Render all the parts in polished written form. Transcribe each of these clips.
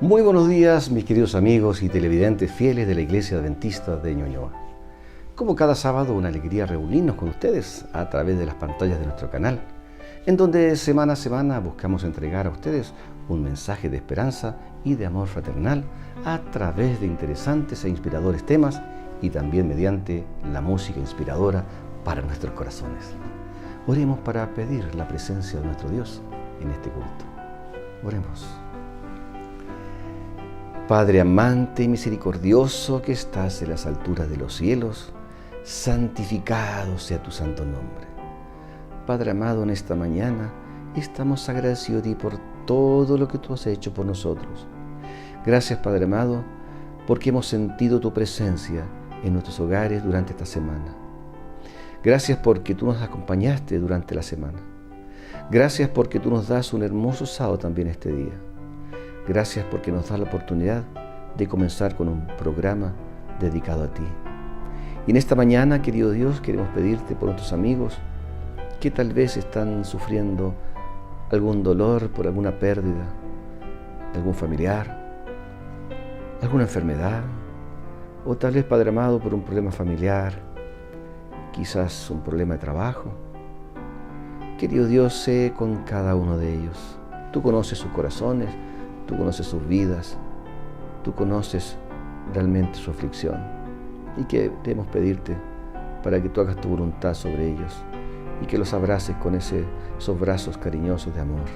Muy buenos días, mis queridos amigos y televidentes fieles de la Iglesia Adventista de Ñuñoa. Como cada sábado, una alegría reunirnos con ustedes a través de las pantallas de nuestro canal, en donde semana a semana buscamos entregar a ustedes un mensaje de esperanza y de amor fraternal a través de interesantes e inspiradores temas y también mediante la música inspiradora para nuestros corazones. Oremos para pedir la presencia de nuestro Dios en este culto. Oremos. Padre amante y misericordioso que estás en las alturas de los cielos, santificado sea tu santo nombre. Padre amado, en esta mañana estamos agradecidos a ti por todo lo que tú has hecho por nosotros. Gracias, Padre amado, porque hemos sentido tu presencia en nuestros hogares durante esta semana. Gracias porque tú nos acompañaste durante la semana. Gracias porque tú nos das un hermoso sábado también este día. Gracias porque nos das la oportunidad de comenzar con un programa dedicado a ti. Y en esta mañana, querido Dios, queremos pedirte por nuestros amigos que tal vez están sufriendo algún dolor por alguna pérdida, algún familiar, alguna enfermedad, o tal vez, Padre amado, por un problema familiar, quizás un problema de trabajo. Querido Dios, sé con cada uno de ellos. Tú conoces sus corazones, tú conoces sus vidas, tú conoces realmente su aflicción. Y queremos pedirte para que tú hagas tu voluntad sobre ellos y que los abraces con esos brazos cariñosos de amor.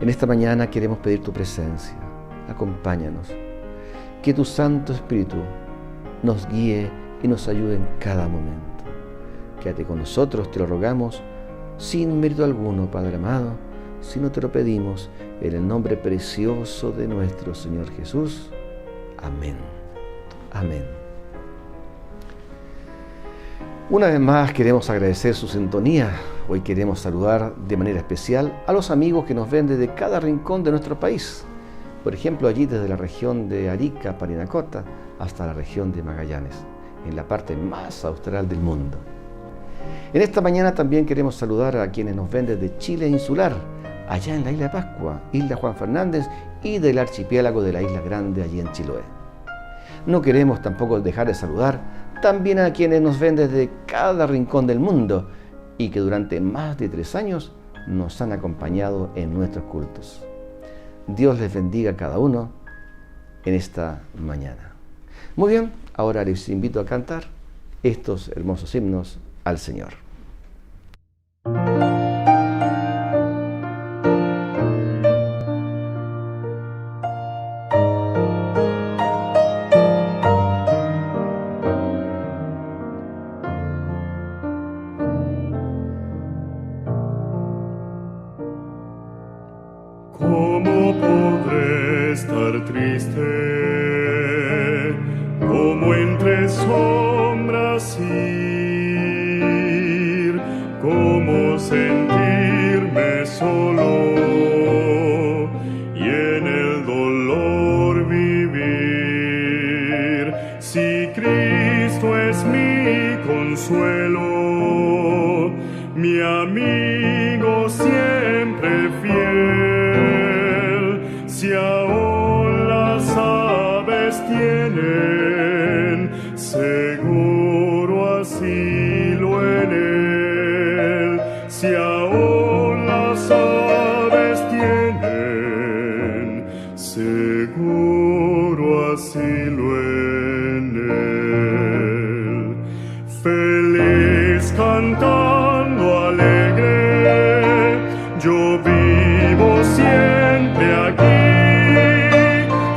En esta mañana queremos pedir tu presencia. Acompáñanos. Que tu Santo Espíritu nos guíe y nos ayude en cada momento. Quédate con nosotros, te lo rogamos, sin mérito alguno, Padre amado, sino te lo pedimos en el nombre precioso de nuestro Señor Jesús. Amén. Amén. Una vez más queremos agradecer su sintonía. Hoy queremos saludar de manera especial a los amigos que nos ven desde cada rincón de nuestro país. Por ejemplo, allí desde la región de Arica, Parinacota, hasta la región de Magallanes, en la parte más austral del mundo. En esta mañana también queremos saludar a quienes nos ven desde Chile insular, allá en la isla de Pascua, isla Juan Fernández y del archipiélago de la Isla Grande, allí en Chiloé. No queremos tampoco dejar de saludar también a quienes nos ven desde cada rincón del mundo y que durante más de 3 años nos han acompañado en nuestros cultos. Dios les bendiga a cada uno en esta mañana. Muy bien, ahora les invito a cantar estos hermosos himnos al Señor. ¿Cómo podré estar triste, como entre sombras ir, cómo sentirme solo y en el dolor vivir? Si Cristo es mi consuelo, mi amigo siempre fiel, si aún las aves tienen seguro asilo en él, si aún las aves tienen seguro asilo en él. Feliz cantando alegre, yo vivo siempre aquí.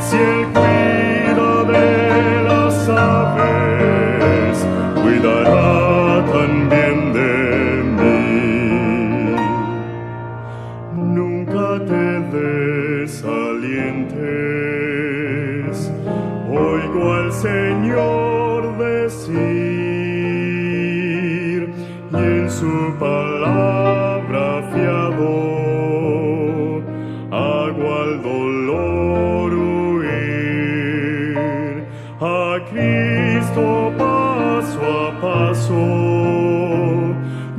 Si Él cuida de las aves, cuidará también de mí. Nunca te desalientes, oigo al Señor decir, y en su palabra fiado hago al dolor huir. A Cristo paso a paso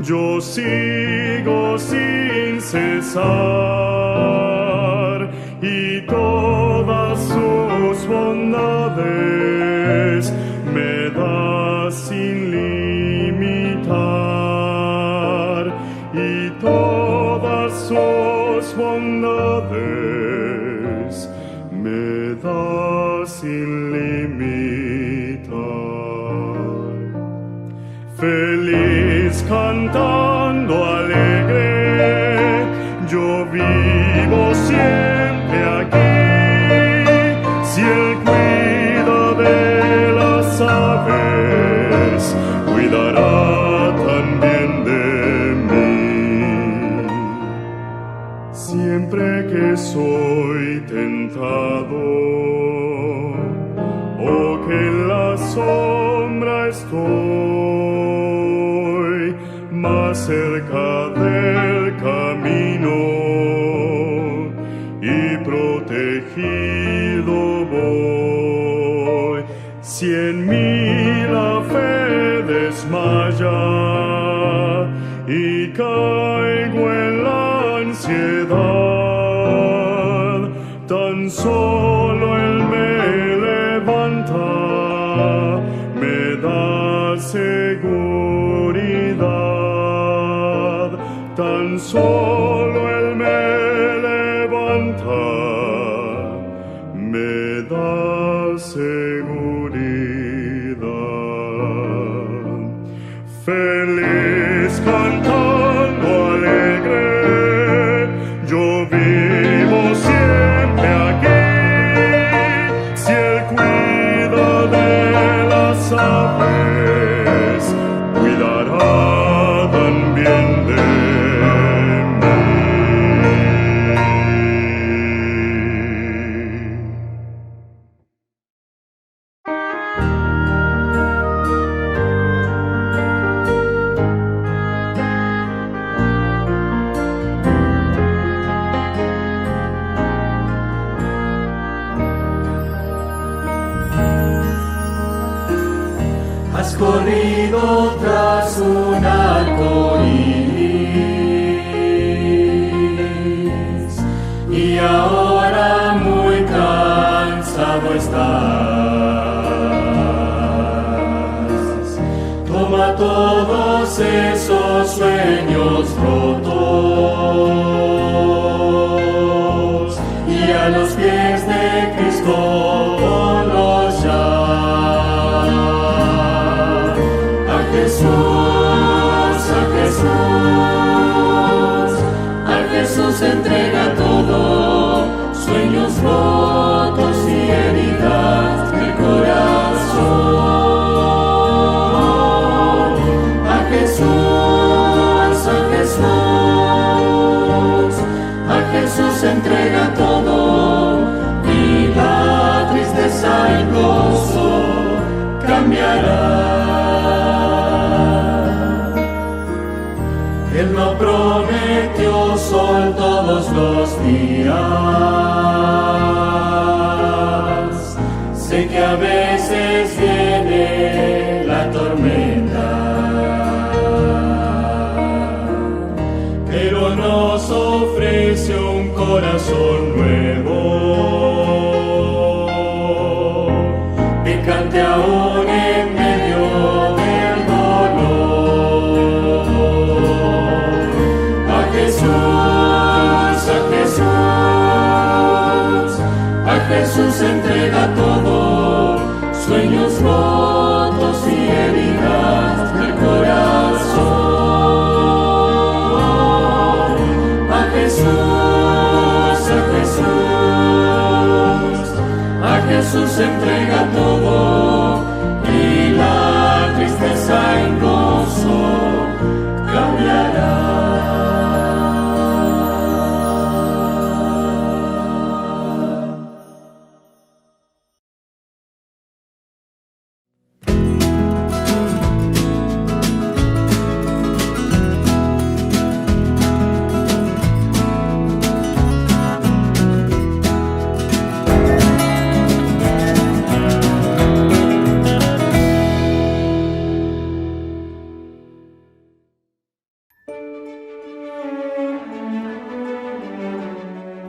yo sigo sin cesar, y todas sus bondades me da sin limitar, y todas sus bondades me da sin limitar. Feliz cantando alegre, yo vivo siempre aquí. Si Él cuida de las aves, cuidará también de mí. Siempre que soy tentado, o que en la sombra estoy, más cerca del camino y protegido voy. Si en mí la fe desmaya y caigo en la ansiedad, tan solo Él me levanta, me da seguridad. Tan solo Él me levanta, me da seguridad. Feliz cantando alegre, yo vivo siempre aquí. Si Él cuida de las aves, cuidará también de Has corrido tras un arco iris y ahora muy cansado estás. Toma todos esos sueños rotos y a los pies de Cristo en gozo cambiará. Él no prometió sol todos los días. Sé que a veces viene la tormenta, pero nos ofrece un corazón nuevo, que cante aún en medio del dolor. A Jesús, a Jesús, a Jesús entrega todo, sueños rotos y heridas del corazón. A Jesús, a Jesús, a Jesús entrega todo, y la tristeza en gozo cambiará.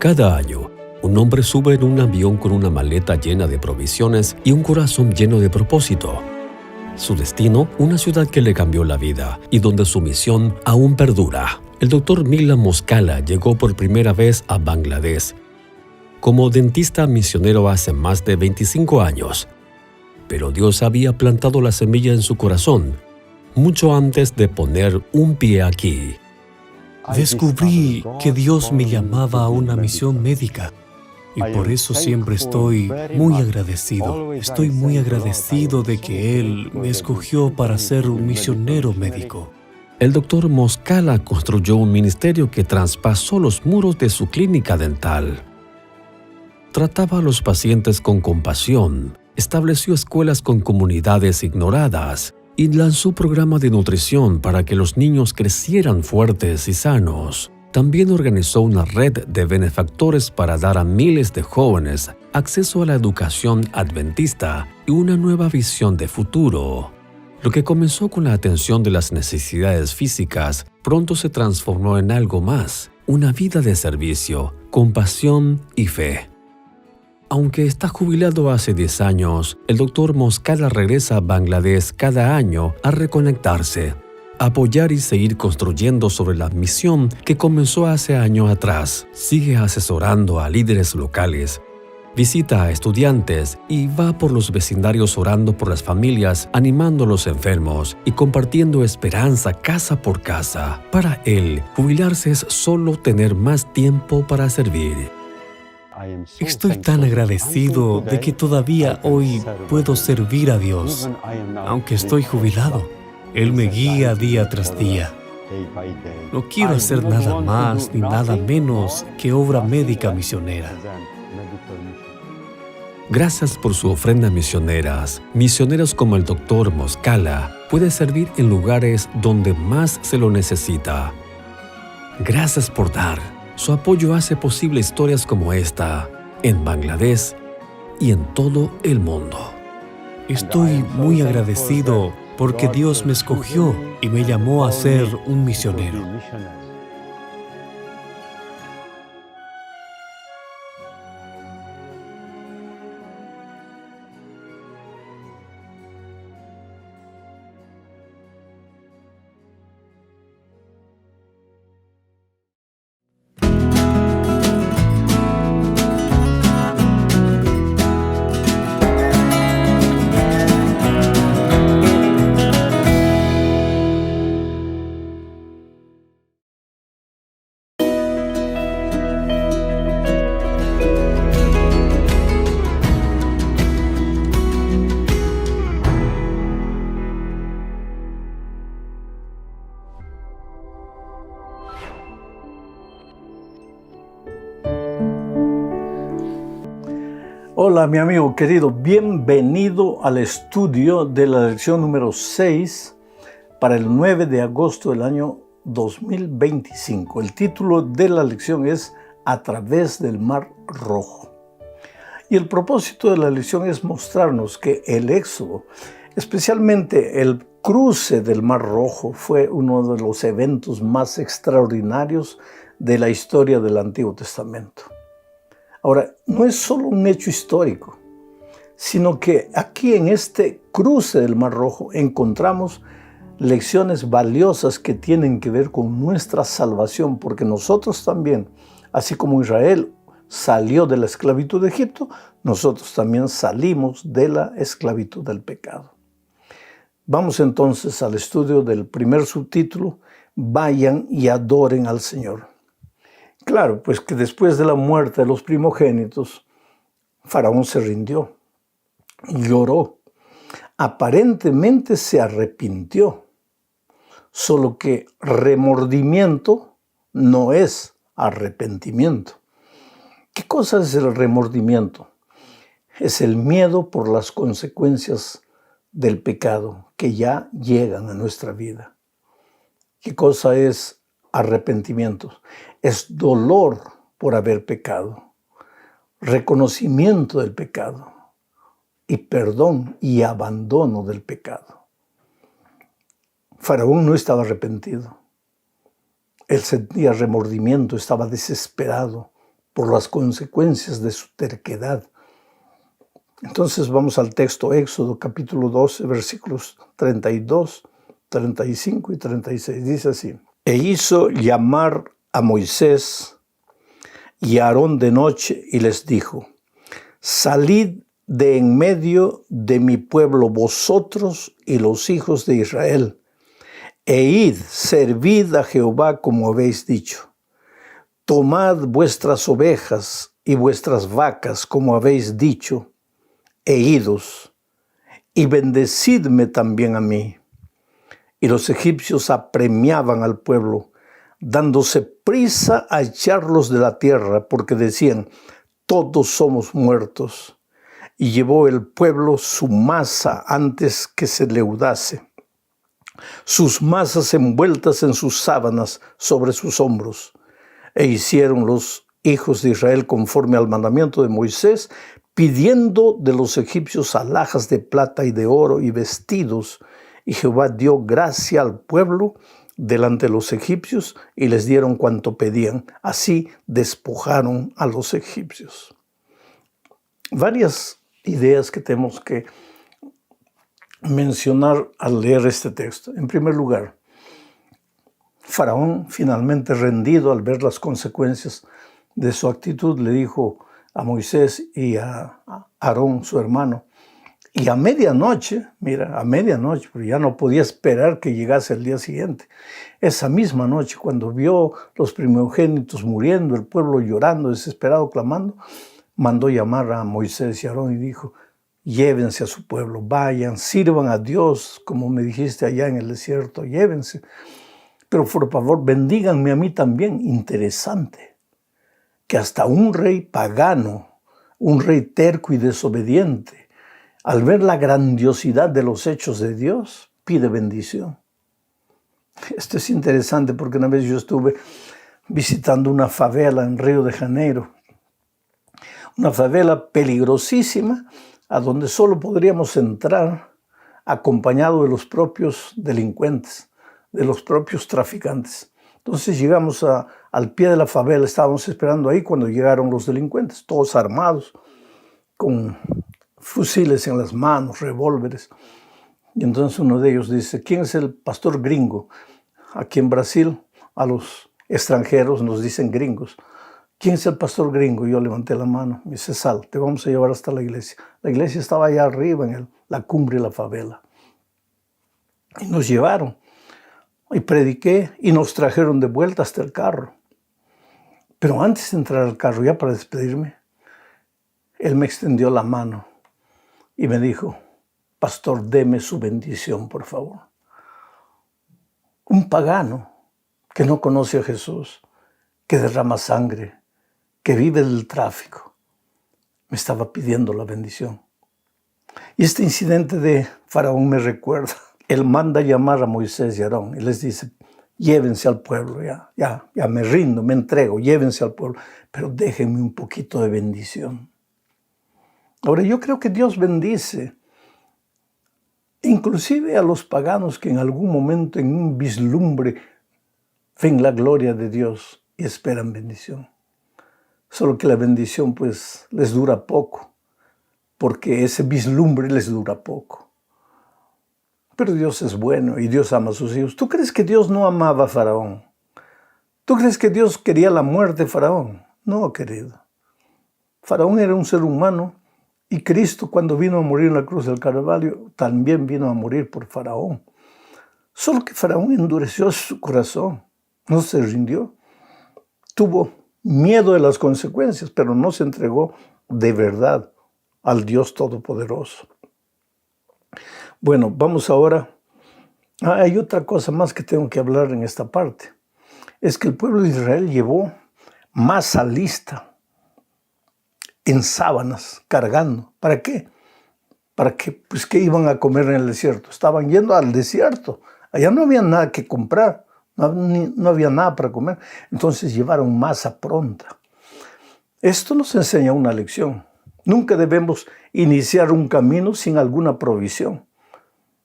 Cada año, un hombre sube en un avión con una maleta llena de provisiones y un corazón lleno de propósito. Su destino, una ciudad que le cambió la vida y donde su misión aún perdura. El Dr. Milan Moskala llegó por primera vez a Bangladesh como dentista misionero hace más de 25 años. Pero Dios había plantado la semilla en su corazón mucho antes de poner un pie aquí. Descubrí que Dios me llamaba a una misión médica y por eso siempre estoy muy agradecido. Estoy muy agradecido de que Él me escogió para ser un misionero médico. El Dr. Moskala construyó un ministerio que traspasó los muros de su clínica dental. Trataba a los pacientes con compasión, estableció escuelas con comunidades ignoradas y lanzó un programa de nutrición para que los niños crecieran fuertes y sanos. También organizó una red de benefactores para dar a miles de jóvenes acceso a la educación adventista y una nueva visión de futuro. Lo que comenzó con la atención de las necesidades físicas, pronto se transformó en algo más, una vida de servicio, compasión y fe. Aunque está jubilado hace 10 años, el Dr. Moskala regresa a Bangladesh cada año a reconectarse, apoyar y seguir construyendo sobre la misión que comenzó hace años atrás. Sigue asesorando a líderes locales, visita a estudiantes y va por los vecindarios orando por las familias, animando a los enfermos y compartiendo esperanza casa por casa. Para él, jubilarse es solo tener más tiempo para servir. Estoy tan agradecido de que todavía hoy puedo servir a Dios. Aunque estoy jubilado, Él me guía día tras día. No quiero hacer nada más ni nada menos que obra médica misionera. Gracias por su ofrenda misioneras. Misioneros como el Dr. Moskala puede servir en lugares donde más se lo necesita. Gracias por dar. Su apoyo hace posible historias como esta en Bangladesh y en todo el mundo. Estoy muy agradecido porque Dios me escogió y me llamó a ser un misionero. Hola, mi amigo querido, bienvenido al estudio de la lección número 6 para el 9 de agosto del año 2025. El título de la lección es A través del Mar Rojo. Y el propósito de la lección es mostrarnos que el Éxodo, especialmente el cruce del Mar Rojo, fue uno de los eventos más extraordinarios de la historia del Antiguo Testamento. Ahora, no es solo un hecho histórico, sino que aquí en este cruce del Mar Rojo encontramos lecciones valiosas que tienen que ver con nuestra salvación, porque nosotros también, así como Israel salió de la esclavitud de Egipto, nosotros también salimos de la esclavitud del pecado. Vamos entonces al estudio del primer subtítulo, Vayan y adoren al Señor. Claro, pues que después de la muerte de los primogénitos, Faraón se rindió, lloró, aparentemente se arrepintió, solo que remordimiento no es arrepentimiento. ¿Qué cosa es el remordimiento? Es el miedo por las consecuencias del pecado que ya llegan a nuestra vida. ¿Qué cosa es arrepentimiento? Es dolor por haber pecado, reconocimiento del pecado y perdón y abandono del pecado. Faraón no estaba arrepentido. Él sentía remordimiento, estaba desesperado por las consecuencias de su terquedad. Entonces vamos al texto Éxodo capítulo 12, versículos 32, 35 y 36. Dice así: E hizo llamar a Moisés y a Aarón de noche y les dijo: Salid de en medio de mi pueblo vosotros y los hijos de Israel, e id, servid a Jehová como habéis dicho. Tomad vuestras ovejas y vuestras vacas como habéis dicho, e idos, y bendecidme también a mí. Y los egipcios apremiaban al pueblo, dándose prisa a echarlos de la tierra, porque decían: todos somos muertos. Y llevó el pueblo su masa antes que se leudase, sus masas envueltas en sus sábanas sobre sus hombros. E hicieron los hijos de Israel conforme al mandamiento de Moisés, pidiendo de los egipcios alhajas de plata y de oro y vestidos. Y Jehová dio gracia al pueblo delante de los egipcios y les dieron cuanto pedían. Así despojaron a los egipcios. Varias ideas que tenemos que mencionar al leer este texto. En primer lugar, Faraón, finalmente rendido al ver las consecuencias de su actitud, le dijo a Moisés y a Aarón, su hermano, y a medianoche, pero ya no podía esperar que llegase el día siguiente. Esa misma noche, cuando vio los primogénitos muriendo, el pueblo llorando, desesperado, clamando, mandó llamar a Moisés y a Aarón y dijo: llévense a su pueblo, vayan, sirvan a Dios, como me dijiste allá en el desierto, llévense. Pero por favor, bendíganme a mí también. Interesante que hasta un rey pagano, un rey terco y desobediente, al ver la grandiosidad de los hechos de Dios, pide bendición. Esto es interesante porque una vez yo estuve visitando una favela en Río de Janeiro, una favela peligrosísima, a donde solo podríamos entrar acompañado de los propios delincuentes, de los propios traficantes. Entonces llegamos al pie de la favela, estábamos esperando ahí cuando llegaron los delincuentes, todos armados, con fusiles en las manos, revólveres. Y entonces uno de ellos dice: ¿quién es el pastor gringo? Aquí en Brasil a los extranjeros nos dicen gringos. ¿Quién es el pastor gringo? Yo levanté la mano. Me dice: sal, te vamos a llevar hasta la iglesia. La iglesia estaba allá arriba en la cumbre de la favela. Y nos llevaron. Y prediqué y nos trajeron de vuelta hasta el carro. Pero antes de entrar al carro, ya para despedirme, él me extendió la mano y me dijo: pastor, deme su bendición, por favor. Un pagano que no conoce a Jesús, que derrama sangre, que vive del tráfico, me estaba pidiendo la bendición. Y este incidente de Faraón me recuerda. Él manda llamar a Moisés y Aarón y les dice, llévense al pueblo, ya me rindo, me entrego, llévense al pueblo, pero déjenme un poquito de bendición. Ahora, yo creo que Dios bendice inclusive a los paganos que en algún momento, en un vislumbre, ven la gloria de Dios y esperan bendición. Solo que la bendición pues les dura poco, porque ese vislumbre les dura poco. Pero Dios es bueno y Dios ama a sus hijos. ¿Tú crees que Dios no amaba a Faraón? ¿Tú crees que Dios quería la muerte de Faraón? No, querido. Faraón era un ser humano y Cristo, cuando vino a morir en la cruz del Calvario, también vino a morir por Faraón. Solo que Faraón endureció su corazón, no se rindió. Tuvo miedo de las consecuencias, pero no se entregó de verdad al Dios Todopoderoso. Bueno, vamos ahora. Hay otra cosa más que tengo que hablar en esta parte. Es que el pueblo de Israel llevó masa lista en sábanas, cargando. ¿Para qué? Para que, pues, ¿qué iban a comer en el desierto? Estaban yendo al desierto. Allá no había nada que comprar, no había nada para comer. Entonces llevaron masa pronta. Esto nos enseña una lección. Nunca debemos iniciar un camino sin alguna provisión.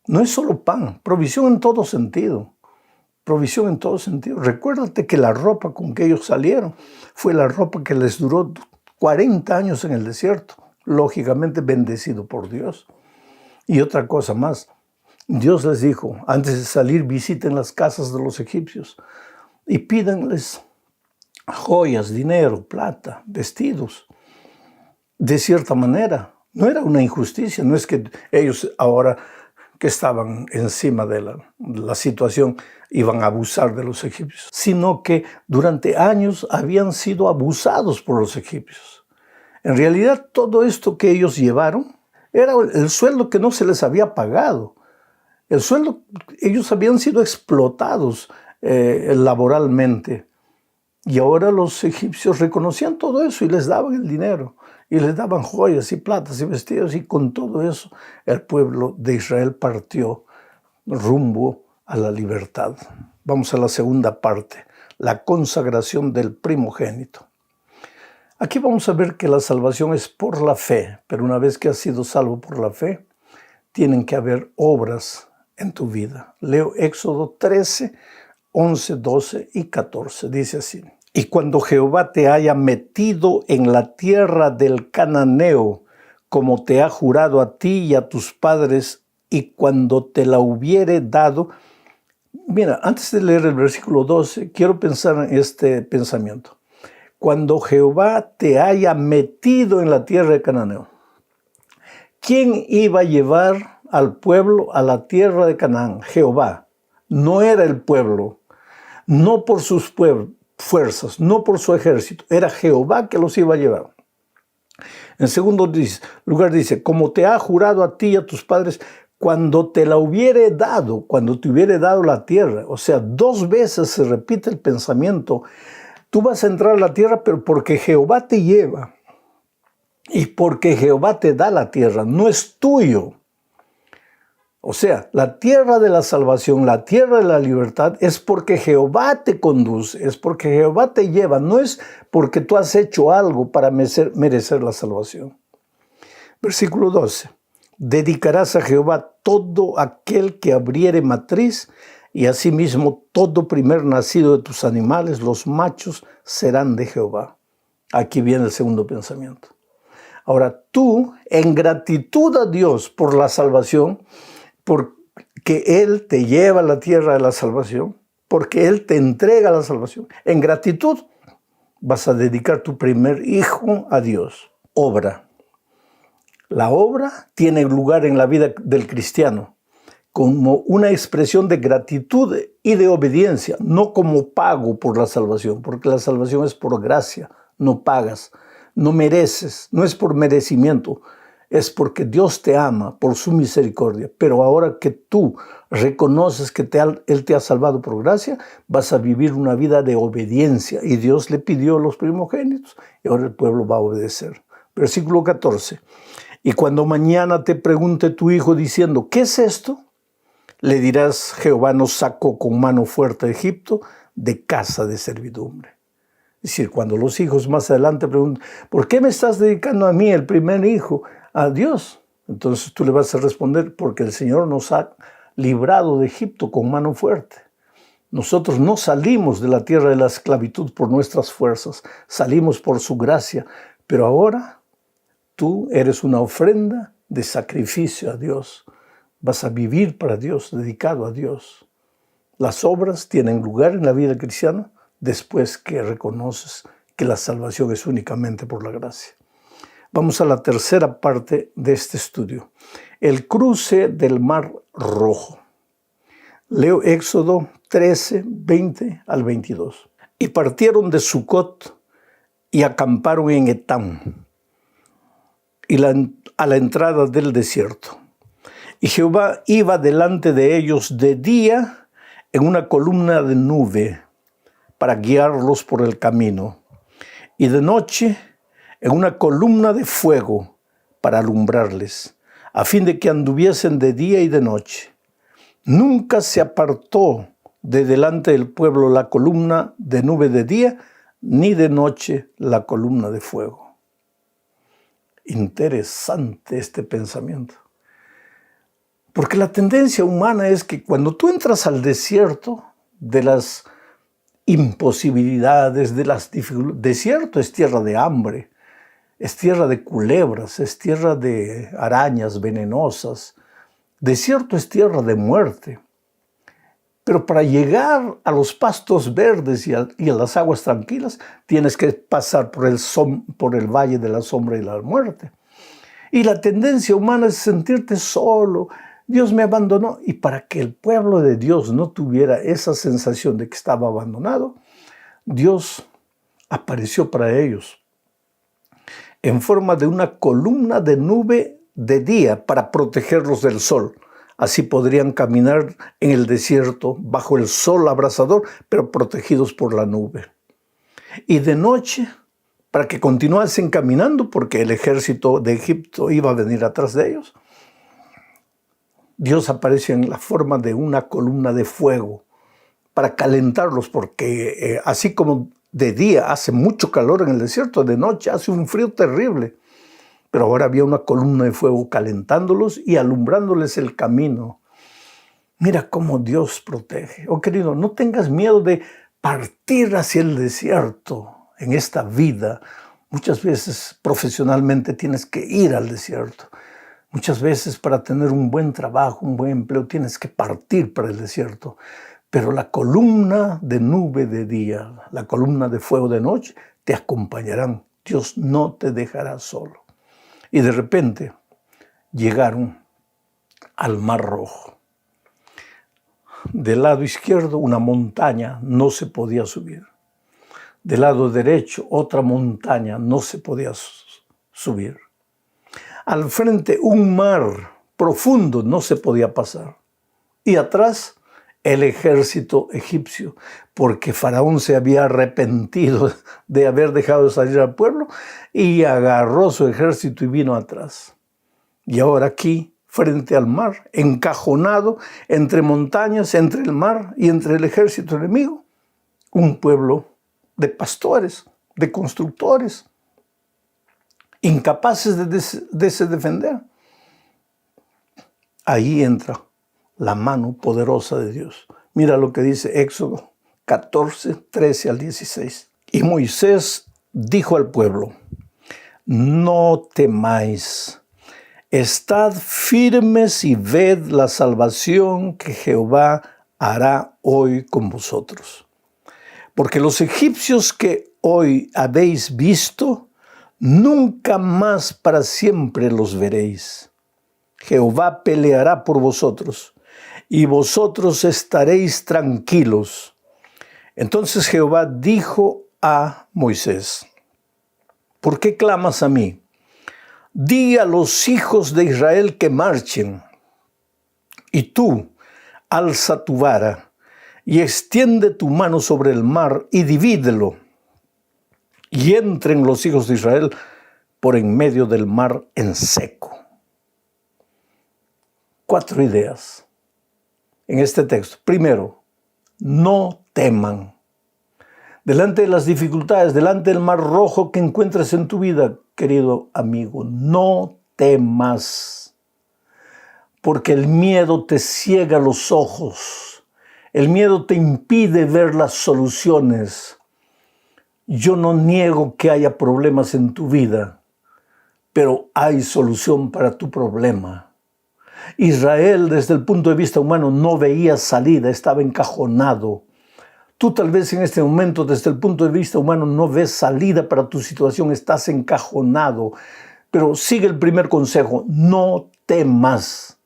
No es solo pan, provisión en todo sentido. Provisión en todo sentido. Recuérdate que la ropa con que ellos salieron fue la ropa que les duró 40 años en el desierto, lógicamente bendecido por Dios. Y otra cosa más, Dios les dijo, antes de salir visiten las casas de los egipcios y pídanles joyas, dinero, plata, vestidos. De cierta manera, no era una injusticia, no es que ellos ahora que estaban encima de la situación iban a abusar de los egipcios, sino que durante años habían sido abusados por los egipcios. En realidad, todo esto que ellos llevaron era el sueldo que no se les había pagado. El sueldo, ellos habían sido explotados laboralmente. Y ahora los egipcios reconocían todo eso y les daban el dinero. Y les daban joyas y platas y vestidos, y con todo eso el pueblo de Israel partió rumbo a la libertad. Vamos a la segunda parte, la consagración del primogénito. Aquí vamos a ver que la salvación es por la fe, pero una vez que has sido salvo por la fe, tienen que haber obras en tu vida. Leo Éxodo 13, 11, 12 y 14, dice así. Y cuando Jehová te haya metido en la tierra del cananeo, como te ha jurado a ti y a tus padres, y cuando te la hubiere dado. Mira, antes de leer el versículo 12, quiero pensar en este pensamiento. Cuando Jehová te haya metido en la tierra de cananeo, ¿quién iba a llevar al pueblo a la tierra de Canaán? Jehová. No era el pueblo, no por sus fuerzas, no por su ejército, era Jehová que los iba a llevar. En segundo lugar dice, como te ha jurado a ti y a tus padres, cuando te la hubiere dado, cuando te hubiere dado la tierra. O sea, 2 veces se repite el pensamiento. Tú vas a entrar a la tierra, pero porque Jehová te lleva y porque Jehová te da la tierra, no es tuyo. O sea, la tierra de la salvación, la tierra de la libertad, es porque Jehová te conduce, es porque Jehová te lleva, no es porque tú has hecho algo para merecer la salvación. Versículo 12. Dedicarás a Jehová todo aquel que abriere matriz, y asimismo todo primer nacido de tus animales, los machos, serán de Jehová. Aquí viene el segundo pensamiento. Ahora tú, en gratitud a Dios por la salvación, porque Él te lleva a la tierra de la salvación, porque Él te entrega la salvación, en gratitud vas a dedicar tu primer hijo a Dios. Obra. La obra tiene lugar en la vida del cristiano como una expresión de gratitud y de obediencia, no como pago por la salvación, porque la salvación es por gracia, no pagas, no mereces, no es por merecimiento. Es porque Dios te ama por su misericordia. Pero ahora que tú reconoces que Él te ha salvado por gracia, vas a vivir una vida de obediencia. Y Dios le pidió los primogénitos y ahora el pueblo va a obedecer. Versículo 14. Y cuando mañana te pregunte tu hijo diciendo, ¿qué es esto? Le dirás, Jehová nos sacó con mano fuerte de Egipto, de casa de servidumbre. Es decir, cuando los hijos más adelante preguntan, ¿por qué me estás dedicando a mí, el primer hijo, a Dios? Entonces tú le vas a responder, porque el Señor nos ha librado de Egipto con mano fuerte. Nosotros no salimos de la tierra de la esclavitud por nuestras fuerzas, salimos por su gracia, pero ahora tú eres una ofrenda de sacrificio a Dios. Vas a vivir para Dios, dedicado a Dios. Las obras tienen lugar en la vida cristiana después que reconoces que la salvación es únicamente por la gracia. Vamos a la tercera parte de este estudio. El cruce del Mar Rojo. Leo Éxodo 13, 20 al 22. Y partieron de Sucot y acamparon en Etam, a la entrada del desierto. Y Jehová iba delante de ellos de día en una columna de nube para guiarlos por el camino, y de noche en una columna de fuego para alumbrarles, a fin de que anduviesen de día y de noche. Nunca se apartó de delante del pueblo la columna de nube de día, ni de noche la columna de fuego. Interesante este pensamiento. Porque la tendencia humana es que cuando tú entras al desierto de las imposibilidades, de las dificultades, desierto es tierra de hambre, es tierra de culebras, es tierra de arañas venenosas, desierto es tierra de muerte. Pero para llegar a los pastos verdes y a las aguas tranquilas, tienes que pasar por el valle de la sombra y la muerte. Y la tendencia humana es sentirte solo. Dios me abandonó. Y para que el pueblo de Dios no tuviera esa sensación de que estaba abandonado, Dios apareció para ellos en forma de una columna de nube de día para protegerlos del sol. Así podrían caminar en el desierto bajo el sol abrasador, pero protegidos por la nube. Y de noche, para que continuasen caminando, porque el ejército de Egipto iba a venir atrás de ellos, Dios apareció en la forma de una columna de fuego para calentarlos, porque así como de día hace mucho calor en el desierto, de noche hace un frío terrible. Pero ahora había una columna de fuego calentándolos y alumbrándoles el camino. Mira cómo Dios protege. Oh querido, no tengas miedo de partir hacia el desierto en esta vida. Muchas veces profesionalmente tienes que ir al desierto. Muchas veces para tener un buen trabajo, un buen empleo, tienes que partir para el desierto. Pero la columna de nube de día, la columna de fuego de noche, te acompañarán. Dios no te dejará solo. Y de repente llegaron al Mar Rojo. Del lado izquierdo una montaña no se podía subir. Del lado derecho otra montaña no se podía subir. Al frente un mar profundo no se podía pasar. Y atrás el ejército egipcio, porque Faraón se había arrepentido de haber dejado salir al pueblo y agarró su ejército y vino atrás. Y ahora aquí, frente al mar, encajonado entre montañas, entre el mar y entre el ejército enemigo, un pueblo de pastores, de constructores, incapaces de se defender. Ahí entra la mano poderosa de Dios. Mira lo que dice Éxodo 14, 13 al 16. Y Moisés dijo al pueblo, no temáis, estad firmes y ved la salvación que Jehová hará hoy con vosotros. Porque los egipcios que hoy habéis visto, nunca más para siempre los veréis. Jehová peleará por vosotros, y vosotros estaréis tranquilos. Entonces Jehová dijo a Moisés, ¿por qué clamas a mí? Di a los hijos de Israel que marchen, y tú alza tu vara, y extiende tu mano sobre el mar, y divídelo, y entren los hijos de Israel por en medio del mar en seco. 4 ideas en este texto. Primero, no teman. Delante de las dificultades, delante del mar rojo que encuentres en tu vida, querido amigo, no temas. Porque el miedo te ciega los ojos. El miedo te impide ver las soluciones. Yo no niego que haya problemas en tu vida, pero hay solución para tu problema. Israel, desde el punto de vista humano, no veía salida, estaba encajonado. Tú tal vez en este momento, desde el punto de vista humano, no ves salida para tu situación, estás encajonado. Pero sigue el primer consejo, no temas,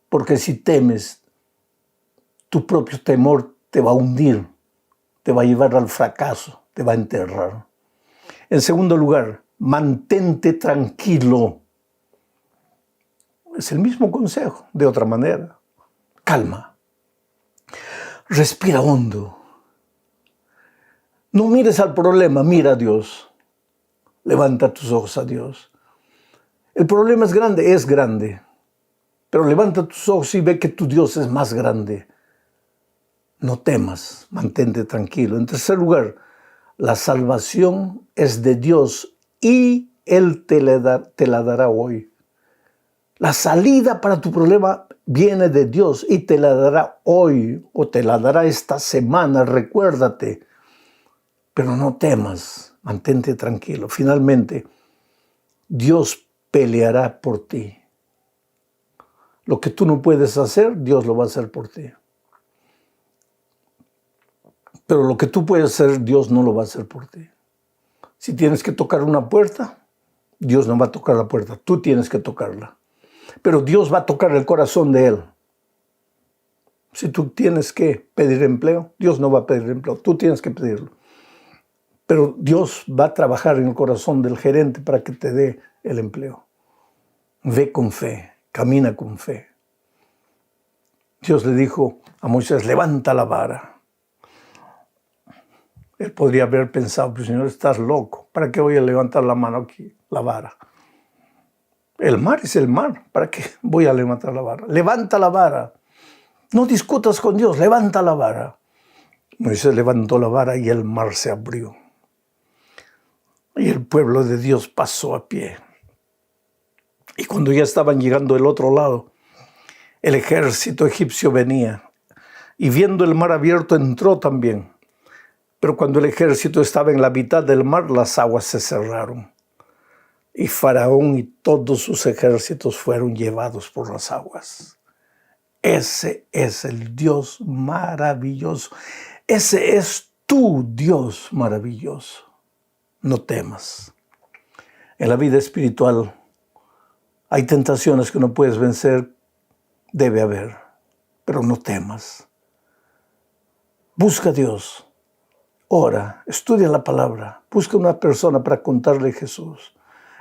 porque si temes, tu propio temor te va a hundir, te va a llevar al fracaso, te va a enterrar. En segundo lugar, mantente tranquilo. Es el mismo consejo, de otra manera. Calma. Respira hondo. No mires al problema, mira a Dios. Levanta tus ojos a Dios. El problema es grande, pero levanta tus ojos y ve que tu Dios es más grande. No temas, mantente tranquilo. En tercer lugar, la salvación es de Dios y Él te la dará hoy. La salida para tu problema viene de Dios y te la dará hoy o te la dará esta semana, recuérdate. Pero no temas, mantente tranquilo. Finalmente, Dios peleará por ti. Lo que tú no puedes hacer, Dios lo va a hacer por ti. Pero lo que tú puedes hacer, Dios no lo va a hacer por ti. Si tienes que tocar una puerta, Dios no va a tocar la puerta, tú tienes que tocarla. Pero Dios va a tocar el corazón de Él. Si tú tienes que pedir empleo, Dios no va a pedir empleo, tú tienes que pedirlo. Pero Dios va a trabajar en el corazón del gerente para que te dé el empleo. Ve con fe, camina con fe. Dios le dijo a Moisés, levanta la vara. Él podría haber pensado, pues Señor, estás loco. ¿Para qué voy a levantar la mano aquí, la vara? El mar es el mar. ¿Para qué voy a levantar la vara? Levanta la vara. No discutas con Dios, levanta la vara. Moisés levantó la vara y el mar se abrió. Y el pueblo de Dios pasó a pie. Y cuando ya estaban llegando del otro lado, el ejército egipcio venía. Y viendo el mar abierto entró también. Pero cuando el ejército estaba en la mitad del mar, las aguas se cerraron. Y Faraón y todos sus ejércitos fueron llevados por las aguas. Ese es el Dios maravilloso. Ese es tu Dios maravilloso. No temas. En la vida espiritual hay tentaciones que no puedes vencer, debe haber, pero no temas. Busca a Dios, ora, estudia la palabra, busca una persona para contarle a Jesús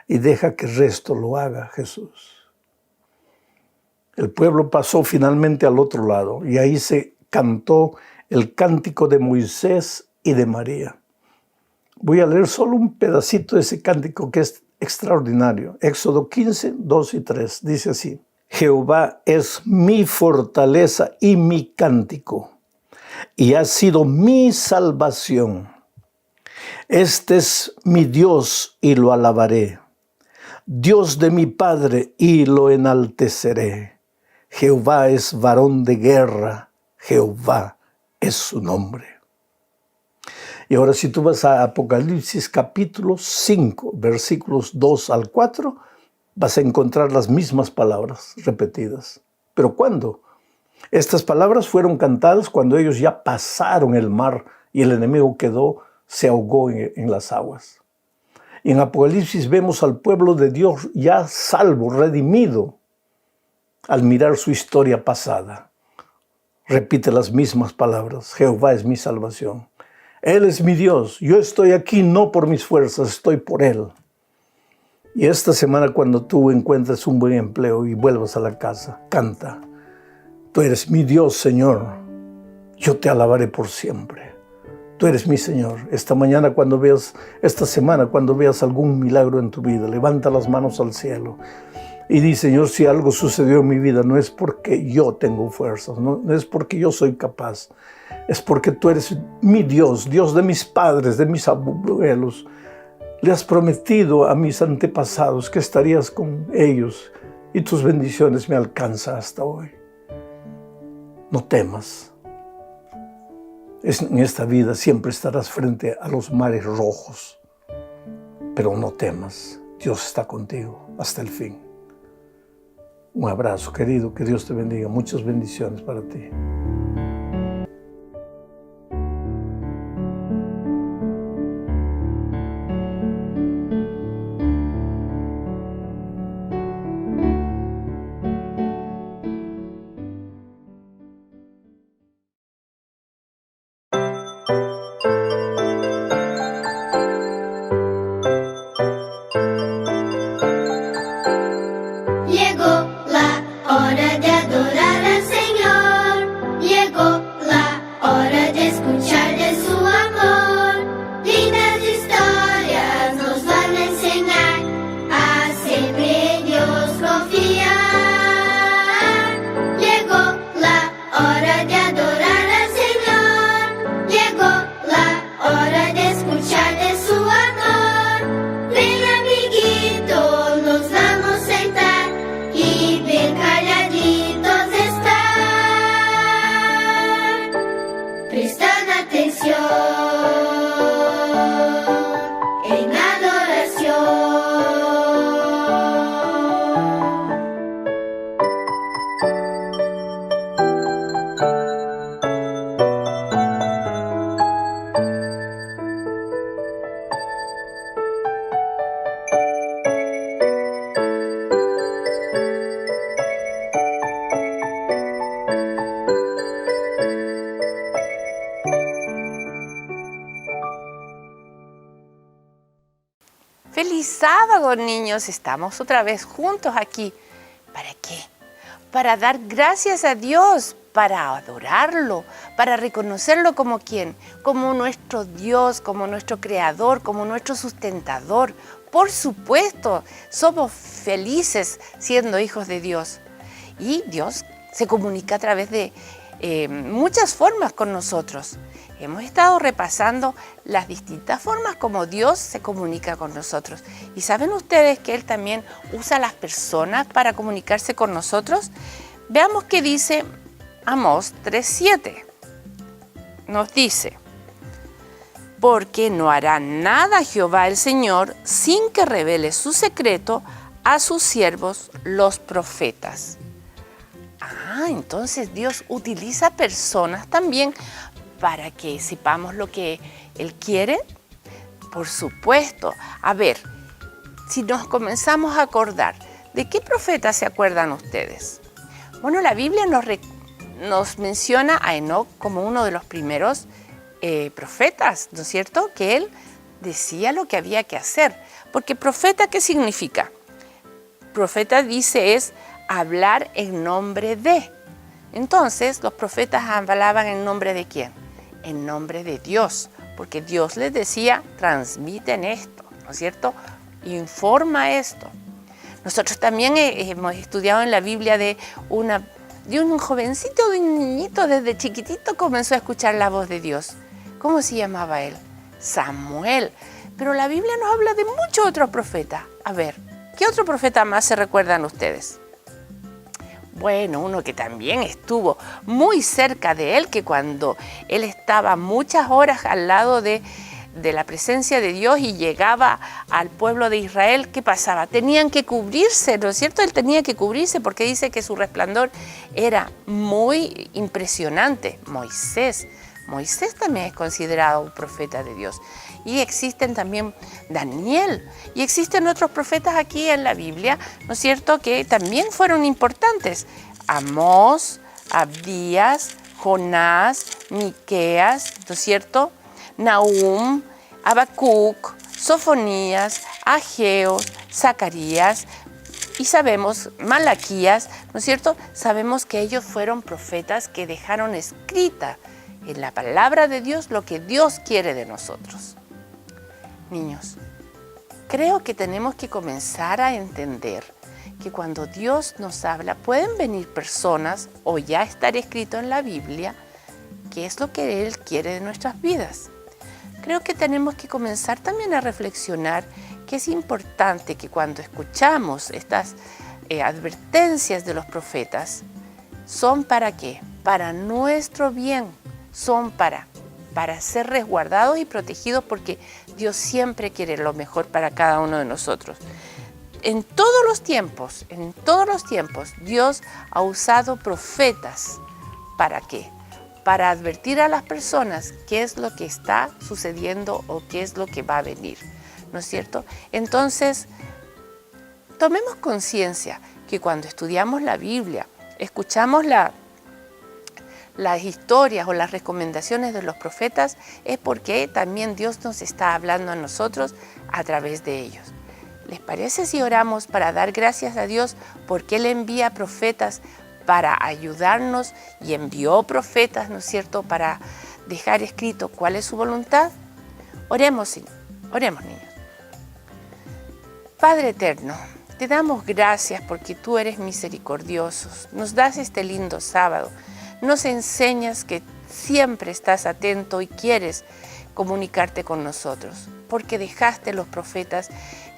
y deja que el resto lo haga Jesús. El pueblo pasó finalmente al otro lado y ahí se cantó el cántico de Moisés y de María. Voy a leer solo un pedacito de ese cántico que es extraordinario. Éxodo 15, 2 y 3. Dice así. Jehová es mi fortaleza y mi cántico, y ha sido mi salvación. Este es mi Dios y lo alabaré. Dios de mi Padre y lo enalteceré. Jehová es varón de guerra. Jehová es su nombre. Y ahora si tú vas a Apocalipsis capítulo 5, versículos 2 al 4, vas a encontrar las mismas palabras repetidas. ¿Pero cuándo? Estas palabras fueron cantadas cuando ellos ya pasaron el mar y el enemigo se ahogó en las aguas. Y en Apocalipsis vemos al pueblo de Dios ya salvo, redimido, al mirar su historia pasada. Repite las mismas palabras. Jehová es mi salvación. Él es mi Dios. Yo estoy aquí no por mis fuerzas, estoy por Él. Y esta semana cuando tú encuentres un buen empleo y vuelvas a la casa, canta. Tú eres mi Dios, Señor. Yo te alabaré por siempre. Tú eres mi Señor. Esta semana, cuando veas algún milagro en tu vida, levanta las manos al cielo y di: Señor, si algo sucedió en mi vida, no es porque yo tengo fuerzas, no es porque yo soy capaz, es porque tú eres mi Dios, Dios de mis padres, de mis abuelos. Le has prometido a mis antepasados que estarías con ellos y tus bendiciones me alcanzan hasta hoy. No temas. En esta vida siempre estarás frente a los mares rojos, pero no temas. Dios está contigo hasta el fin. Un abrazo, querido, que Dios te bendiga. Muchas bendiciones para ti. ¡Feliz sábado, niños! Estamos otra vez juntos aquí. ¿Para qué? Para dar gracias a Dios, para adorarlo, para reconocerlo como ¿quién? Como nuestro Dios, como nuestro Creador, como nuestro sustentador. Por supuesto, somos felices siendo hijos de Dios. Y Dios se comunica a través de muchas formas con nosotros. Hemos estado repasando las distintas formas como Dios se comunica con nosotros. ¿Y saben ustedes que Él también usa a las personas para comunicarse con nosotros? Veamos qué dice Amós 3:7. Nos dice: porque no hará nada Jehová el Señor sin que revele su secreto a sus siervos los profetas. Entonces Dios utiliza personas también para que sepamos lo que Él quiere. Por supuesto. A ver, si nos comenzamos a acordar, ¿de qué profetas se acuerdan ustedes? Bueno, la Biblia nos menciona a Enoc como uno de los primeros profetas, ¿no es cierto? Que él decía lo que había que hacer. Porque profeta, ¿qué significa? Profeta dice es hablar en nombre de. Entonces, los profetas hablaban en nombre de ¿quién? En nombre de Dios, porque Dios les decía, transmiten esto, ¿no es cierto? Informa esto. Nosotros también hemos estudiado en la Biblia de un jovencito, de un niñito, desde chiquitito comenzó a escuchar la voz de Dios. ¿Cómo se llamaba él? Samuel. Pero la Biblia nos habla de muchos otros profetas. A ver, ¿qué otro profeta más se recuerdan ustedes? Bueno, uno que también estuvo muy cerca de él, que cuando él estaba muchas horas al lado de la presencia de Dios y llegaba al pueblo de Israel, ¿qué pasaba? Tenían que cubrirse, ¿no es cierto? Él tenía que cubrirse porque dice que su resplandor era muy impresionante. Moisés también es considerado un profeta de Dios. Y existen también Daniel, y existen otros profetas aquí en la Biblia, ¿no es cierto?, que también fueron importantes. Amós, Abdías, Jonás, Miqueas, ¿no es cierto?, Nahum, Habacuc, Sofonías, Ageo, Zacarías, y sabemos, Malaquías, ¿no es cierto?, sabemos que ellos fueron profetas que dejaron escrita en la palabra de Dios lo que Dios quiere de nosotros. Niños, creo que tenemos que comenzar a entender que cuando Dios nos habla, pueden venir personas o ya estar escrito en la Biblia qué es lo que Él quiere de nuestras vidas. Creo que tenemos que comenzar también a reflexionar que es importante que cuando escuchamos estas advertencias de los profetas, ¿son para qué? Para nuestro bien, son para ser resguardados y protegidos, porque Dios siempre quiere lo mejor para cada uno de nosotros. En todos los tiempos, Dios ha usado profetas. ¿Para qué? Para advertir a las personas qué es lo que está sucediendo o qué es lo que va a venir, ¿no es cierto? Entonces, tomemos conciencia que cuando estudiamos la Biblia, escuchamos las historias o las recomendaciones de los profetas, es porque también Dios nos está hablando a nosotros a través de ellos. ¿Les parece si oramos para dar gracias a Dios porque Él envía profetas para ayudarnos y envió profetas, ¿no es cierto?, para dejar escrito cuál es su voluntad? Oremos, niños. Padre eterno, te damos gracias porque tú eres misericordioso. Nos das este lindo sábado. Nos enseñas que siempre estás atento y quieres comunicarte con nosotros, porque dejaste los profetas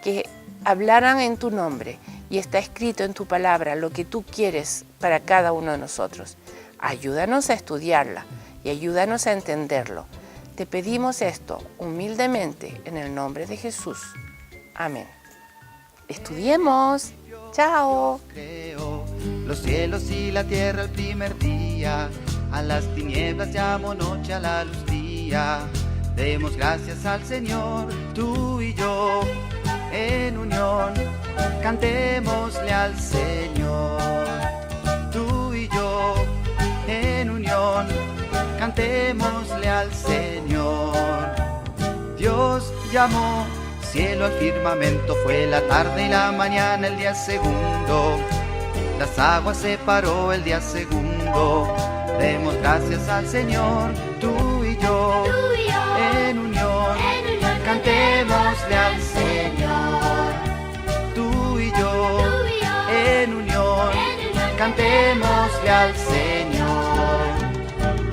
que hablaran en tu nombre y está escrito en tu palabra lo que tú quieres para cada uno de nosotros. Ayúdanos a estudiarla y ayúdanos a entenderlo. Te pedimos esto humildemente en el nombre de Jesús. Amén. Estudiemos. Chao. Creó los cielos y la tierra el primer día. A las tinieblas llamó noche, a la luz día. Demos gracias al Señor, tú y yo, en unión. Cantémosle al Señor, tú y yo, en unión. Cantémosle al Señor. Dios llamó cielo al firmamento, fue la tarde y la mañana el día segundo. Las aguas separó el día segundo. Demos gracias al Señor, tú y yo, en unión. Cantémosle al Señor, tú y yo, en unión. Cantémosle al Señor.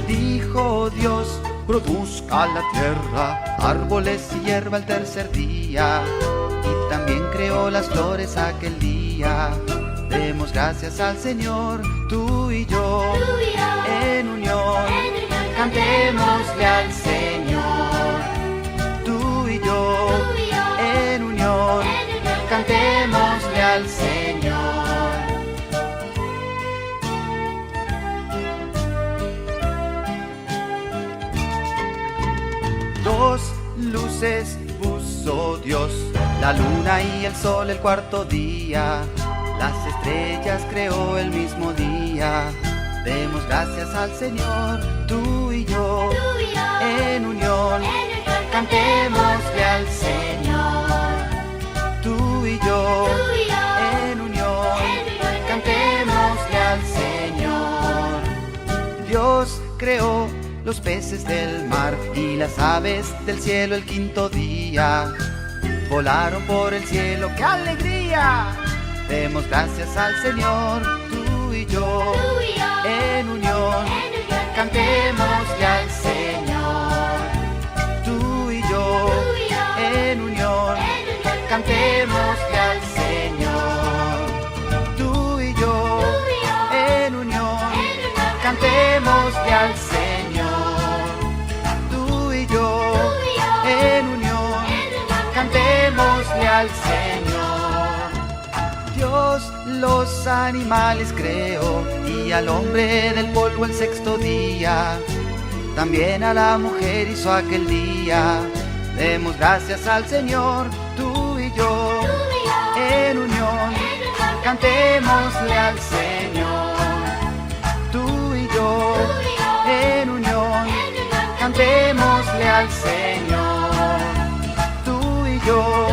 Dijo Dios, produzca la tierra árboles y hierba el tercer día, y también creó las flores aquel día. Demos gracias al Señor, tú y yo, en unión. Cantémosle al Señor, tú y yo, en unión. Cantémosle al Señor. Dos luces puso Dios, la luna y el sol el cuarto día. Las estrellas creó el mismo día. Demos gracias al Señor, tú y yo, en unión. Cantémosle al Señor, tú y yo, en unión. Cantémosle al Señor. Dios creó los peces del mar y las aves del cielo el quinto día. Volaron por el cielo, ¡qué alegría! Demos gracias al Señor, tú y yo, en unión. Cantémosle al Señor, tú y yo, en unión. Cantémosle al Señor, tú y yo, en unión. Cantémosle al Señor, tú y yo, en unión. Cantémosle al Señor. Dios los animales creó y al hombre del polvo el sexto día. También a la mujer hizo aquel día. Demos gracias al Señor, tú y yo, en unión. Cantémosle al Señor, tú y yo, en unión. Cantémosle al Señor, tú y yo,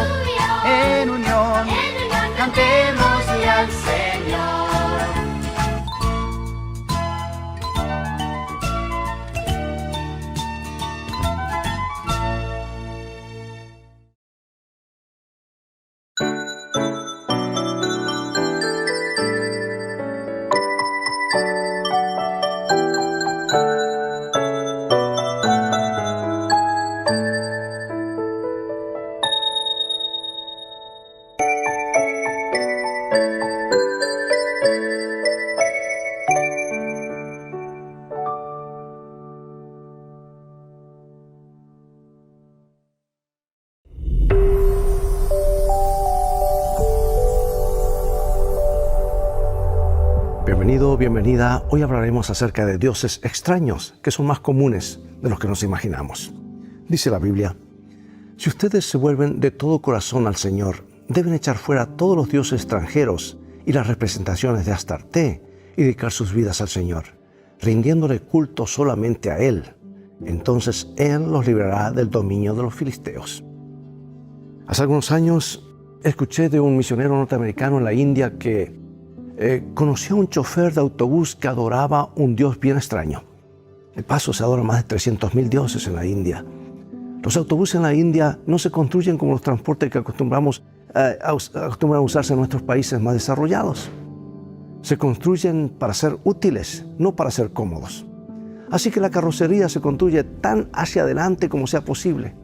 en unión. Cantémosle al Señor. Bienvenido, bienvenida. Hoy hablaremos acerca de dioses extraños, que son más comunes de los que nos imaginamos. Dice la Biblia: si ustedes se vuelven de todo corazón al Señor, deben echar fuera todos los dioses extranjeros y las representaciones de Astarte y dedicar sus vidas al Señor, rindiéndole culto solamente a Él. Entonces Él los librará del dominio de los filisteos. Hace algunos años escuché de un misionero norteamericano en la India que conoció a un chofer de autobús que adoraba un dios bien extraño. De paso, se adoran más de 300,000 dioses en la India. Los autobuses en la India no se construyen como los transportes que acostumbran a usarse en nuestros países más desarrollados. Se construyen para ser útiles, no para ser cómodos. Así que la carrocería se construye tan hacia adelante como sea posible.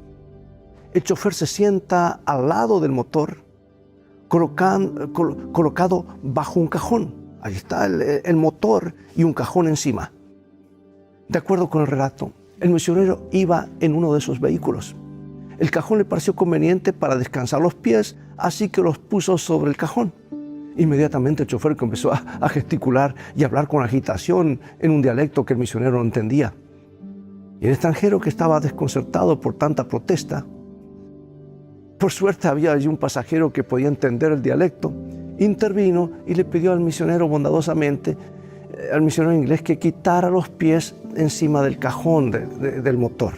El chofer se sienta al lado del motor, colocado bajo un cajón. Ahí está el motor y un cajón encima. De acuerdo con el relato, el misionero iba en uno de esos vehículos. El cajón le pareció conveniente para descansar los pies, así que los puso sobre el cajón. Inmediatamente el chofer comenzó a gesticular y a hablar con agitación en un dialecto que el misionero no entendía. Y el extranjero, que estaba desconcertado por tanta protesta, por suerte había allí un pasajero que podía entender el dialecto, intervino y le pidió al misionero bondadosamente, al misionero inglés, que quitara los pies encima del cajón del motor.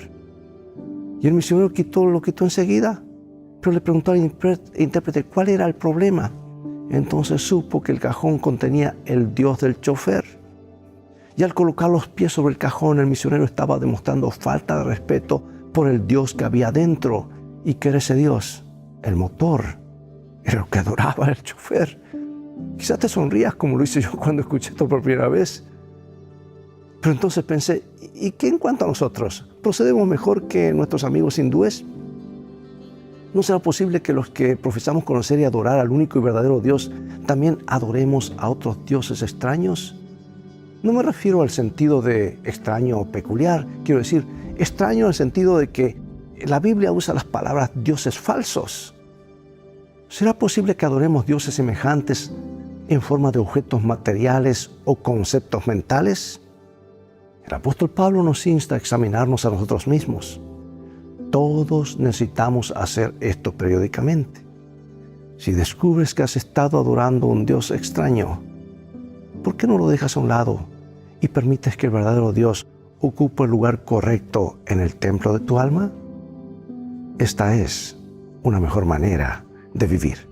Y el misionero lo quitó enseguida, pero le preguntó al intérprete cuál era el problema. Entonces supo que el cajón contenía el dios del chofer. Y al colocar los pies sobre el cajón, el misionero estaba demostrando falta de respeto por el dios que había dentro. ¿Y qué era ese dios? El motor. Era lo que adoraba el chofer. Quizás te sonrías como lo hice yo cuando escuché esto por primera vez. Pero entonces pensé, ¿y qué en cuanto a nosotros? ¿Procedemos mejor que nuestros amigos hindúes? ¿No será posible que los que profesamos conocer y adorar al único y verdadero Dios también adoremos a otros dioses extraños? No me refiero al sentido de extraño o peculiar. Quiero decir, extraño en el sentido de que la Biblia usa las palabras dioses falsos. ¿Será posible que adoremos dioses semejantes en forma de objetos materiales o conceptos mentales? El apóstol Pablo nos insta a examinarnos a nosotros mismos. Todos necesitamos hacer esto periódicamente. Si descubres que has estado adorando a un Dios extraño, ¿por qué no lo dejas a un lado y permites que el verdadero Dios ocupe el lugar correcto en el templo de tu alma? Esta es una mejor manera de vivir.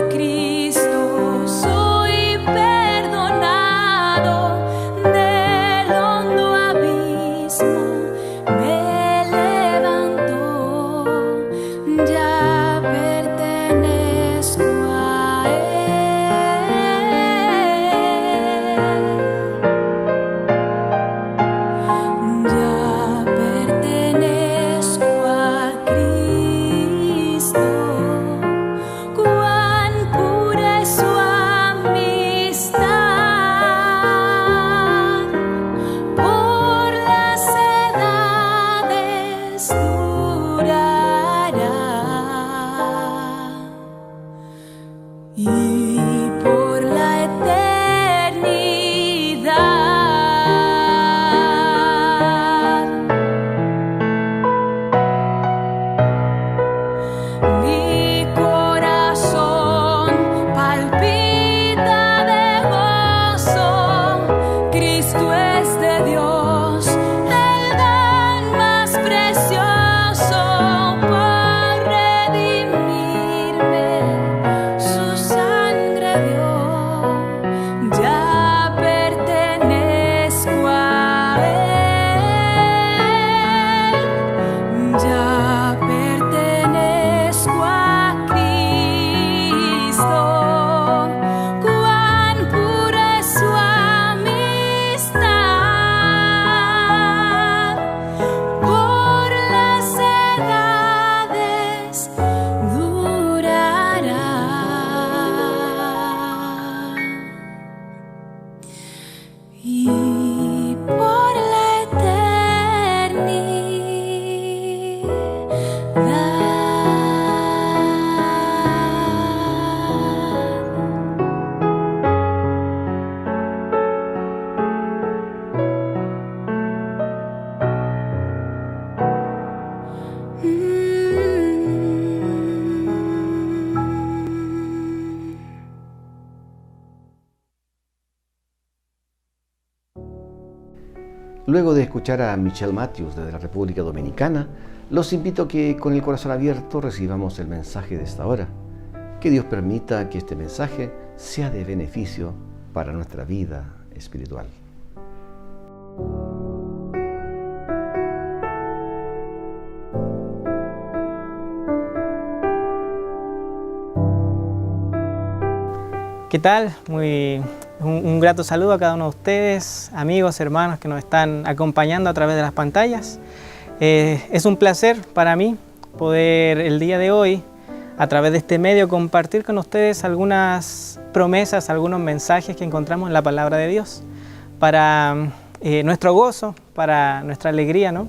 Cristo soy perdonado. Luego de escuchar a Michelle Matthews desde la República Dominicana, los invito a que con el corazón abierto recibamos el mensaje de esta hora. Que Dios permita que este mensaje sea de beneficio para nuestra vida espiritual. ¿Qué tal? Un grato saludo a cada uno de ustedes, amigos, hermanos que nos están acompañando a través de las pantallas. Es un placer para mí poder el día de hoy, a través de este medio, compartir con ustedes algunas promesas, algunos mensajes que encontramos en la palabra de Dios para nuestro gozo, para nuestra alegría, ¿no?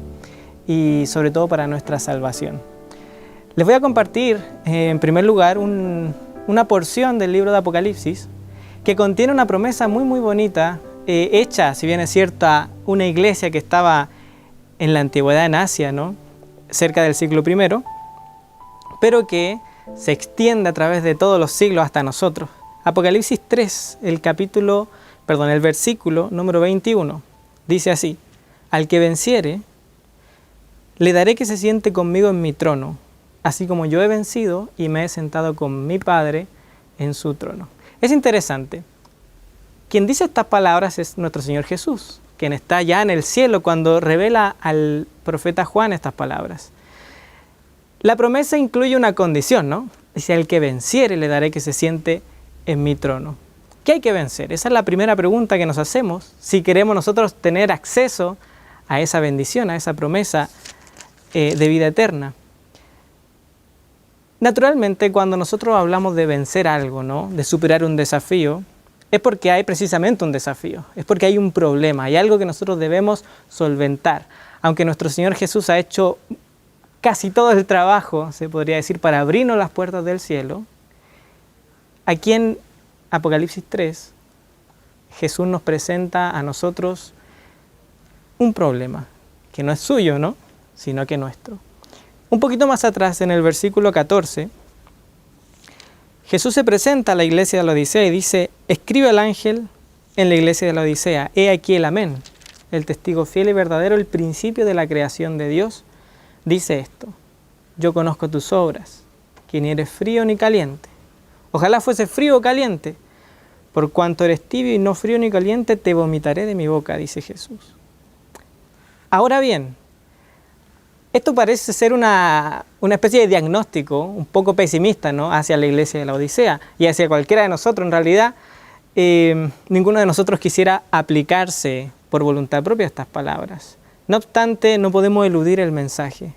Y sobre todo para nuestra salvación. Les voy a compartir en primer lugar una porción del libro de Apocalipsis que contiene una promesa muy bonita, hecha, si bien es cierto, a una iglesia que estaba en la antigüedad en Asia, ¿no? Cerca del siglo I, pero que se extiende a través de todos los siglos hasta nosotros. Apocalipsis 3, el versículo número 21, dice así: al que venciere, le daré que se siente conmigo en mi trono, así como yo he vencido y me he sentado con mi Padre en su trono. Es interesante. Quien dice estas palabras es nuestro Señor Jesús, quien está ya en el cielo cuando revela al profeta Juan estas palabras. La promesa incluye una condición, ¿no? Dice: al que venciere le daré que se siente en mi trono. ¿Qué hay que vencer? Esa es la primera pregunta que nos hacemos si queremos nosotros tener acceso a esa bendición, a esa promesa de vida eterna. Naturalmente, cuando nosotros hablamos de vencer algo, ¿no? De superar un desafío, es porque hay precisamente un desafío, es porque hay un problema, hay algo que nosotros debemos solventar. Aunque nuestro Señor Jesús ha hecho casi todo el trabajo, se podría decir, para abrirnos las puertas del cielo, aquí en Apocalipsis 3, Jesús nos presenta a nosotros un problema, que no es suyo, ¿no? Sino que nuestro. Un poquito más atrás, en el versículo 14, Jesús se presenta a la iglesia de la Odisea y dice: escribe al ángel en la iglesia de la Odisea, he aquí el amén, el testigo fiel y verdadero, el principio de la creación de Dios, dice esto: yo conozco tus obras, que ni eres frío ni caliente. Ojalá fuese frío o caliente, por cuanto eres tibio y no frío ni caliente, te vomitaré de mi boca, dice Jesús. Ahora bien, esto parece ser una especie de diagnóstico un poco pesimista, ¿no? Hacia la iglesia de la Odisea y hacia cualquiera de nosotros. En realidad, ninguno de nosotros quisiera aplicarse por voluntad propia estas palabras. No obstante, no podemos eludir el mensaje.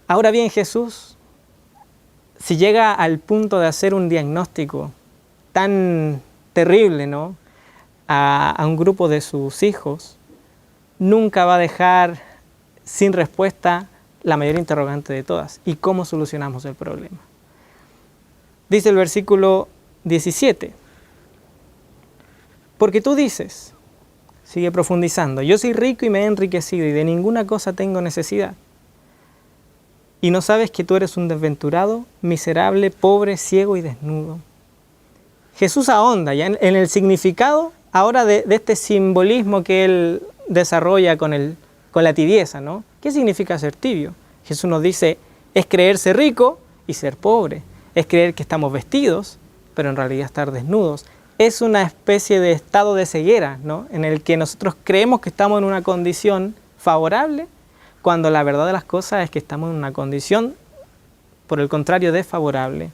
Ahora bien, Jesús, si llega al punto de hacer un diagnóstico tan terrible, ¿no? a un grupo de sus hijos, nunca va a dejar sin respuesta la mayor interrogante de todas: ¿y cómo solucionamos el problema? Dice el versículo 17: porque tú dices, sigue profundizando, yo soy rico y me he enriquecido y de ninguna cosa tengo necesidad, y no sabes que tú eres un desventurado, miserable, pobre, ciego y desnudo. Jesús ahonda ya en el significado ahora de este simbolismo que él desarrolla con la tibieza, ¿no? ¿Qué significa ser tibio? Jesús nos dice: es creerse rico y ser pobre. Es creer que estamos vestidos, pero en realidad estar desnudos. Es una especie de estado de ceguera, ¿no? En el que nosotros creemos que estamos en una condición favorable, cuando la verdad de las cosas es que estamos en una condición, por el contrario, desfavorable.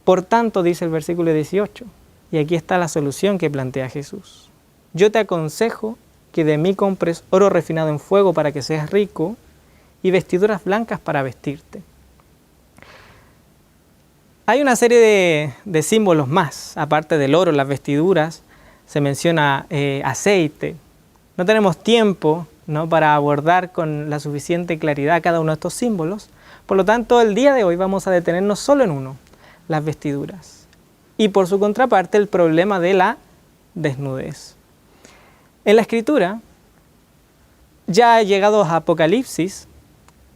Por tanto, dice el versículo 18, y aquí está la solución que plantea Jesús: yo te aconsejo que de mí compres oro refinado en fuego para que seas rico y vestiduras blancas para vestirte. Hay una serie de símbolos más, aparte del oro, las vestiduras, se menciona aceite. No tenemos tiempo, ¿no?, para abordar con la suficiente claridad cada uno de estos símbolos, por lo tanto el día de hoy vamos a detenernos solo en uno: las vestiduras. Y por su contraparte, el problema de la desnudez. En la Escritura, ya llegados a Apocalipsis,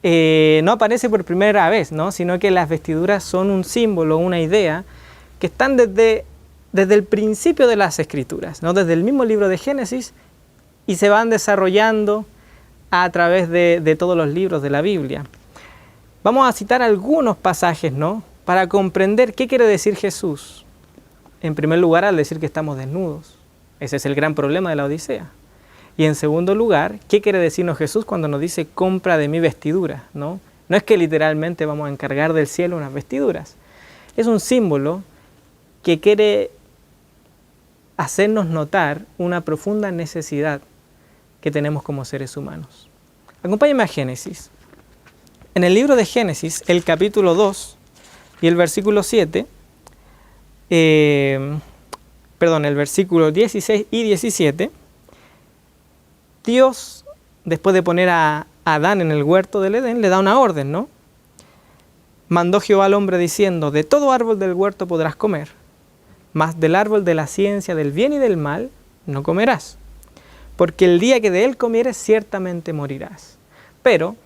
no aparece por primera vez, ¿no?, sino que las vestiduras son un símbolo, una idea, que están desde el principio de las Escrituras, ¿no?, desde el mismo libro de Génesis, y se van desarrollando a través de todos los libros de la Biblia. Vamos a citar algunos pasajes, ¿no?, para comprender qué quiere decir Jesús. En primer lugar, al decir que estamos desnudos. Ese es el gran problema de la Odisea. Y en segundo lugar, ¿qué quiere decirnos Jesús cuando nos dice compra de mi vestidura? No es que literalmente vamos a encargar del cielo unas vestiduras. Es un símbolo que quiere hacernos notar una profunda necesidad que tenemos como seres humanos. Acompáñenme a Génesis. En el libro de Génesis, el capítulo 2 y el versículo 7, el versículo 16 y 17, Dios, después de poner a Adán en el huerto del Edén, le da una orden, ¿no? Mandó Jehová al hombre diciendo, de todo árbol del huerto podrás comer, mas del árbol de la ciencia del bien y del mal no comerás, porque el día que de él comieres ciertamente morirás. Pero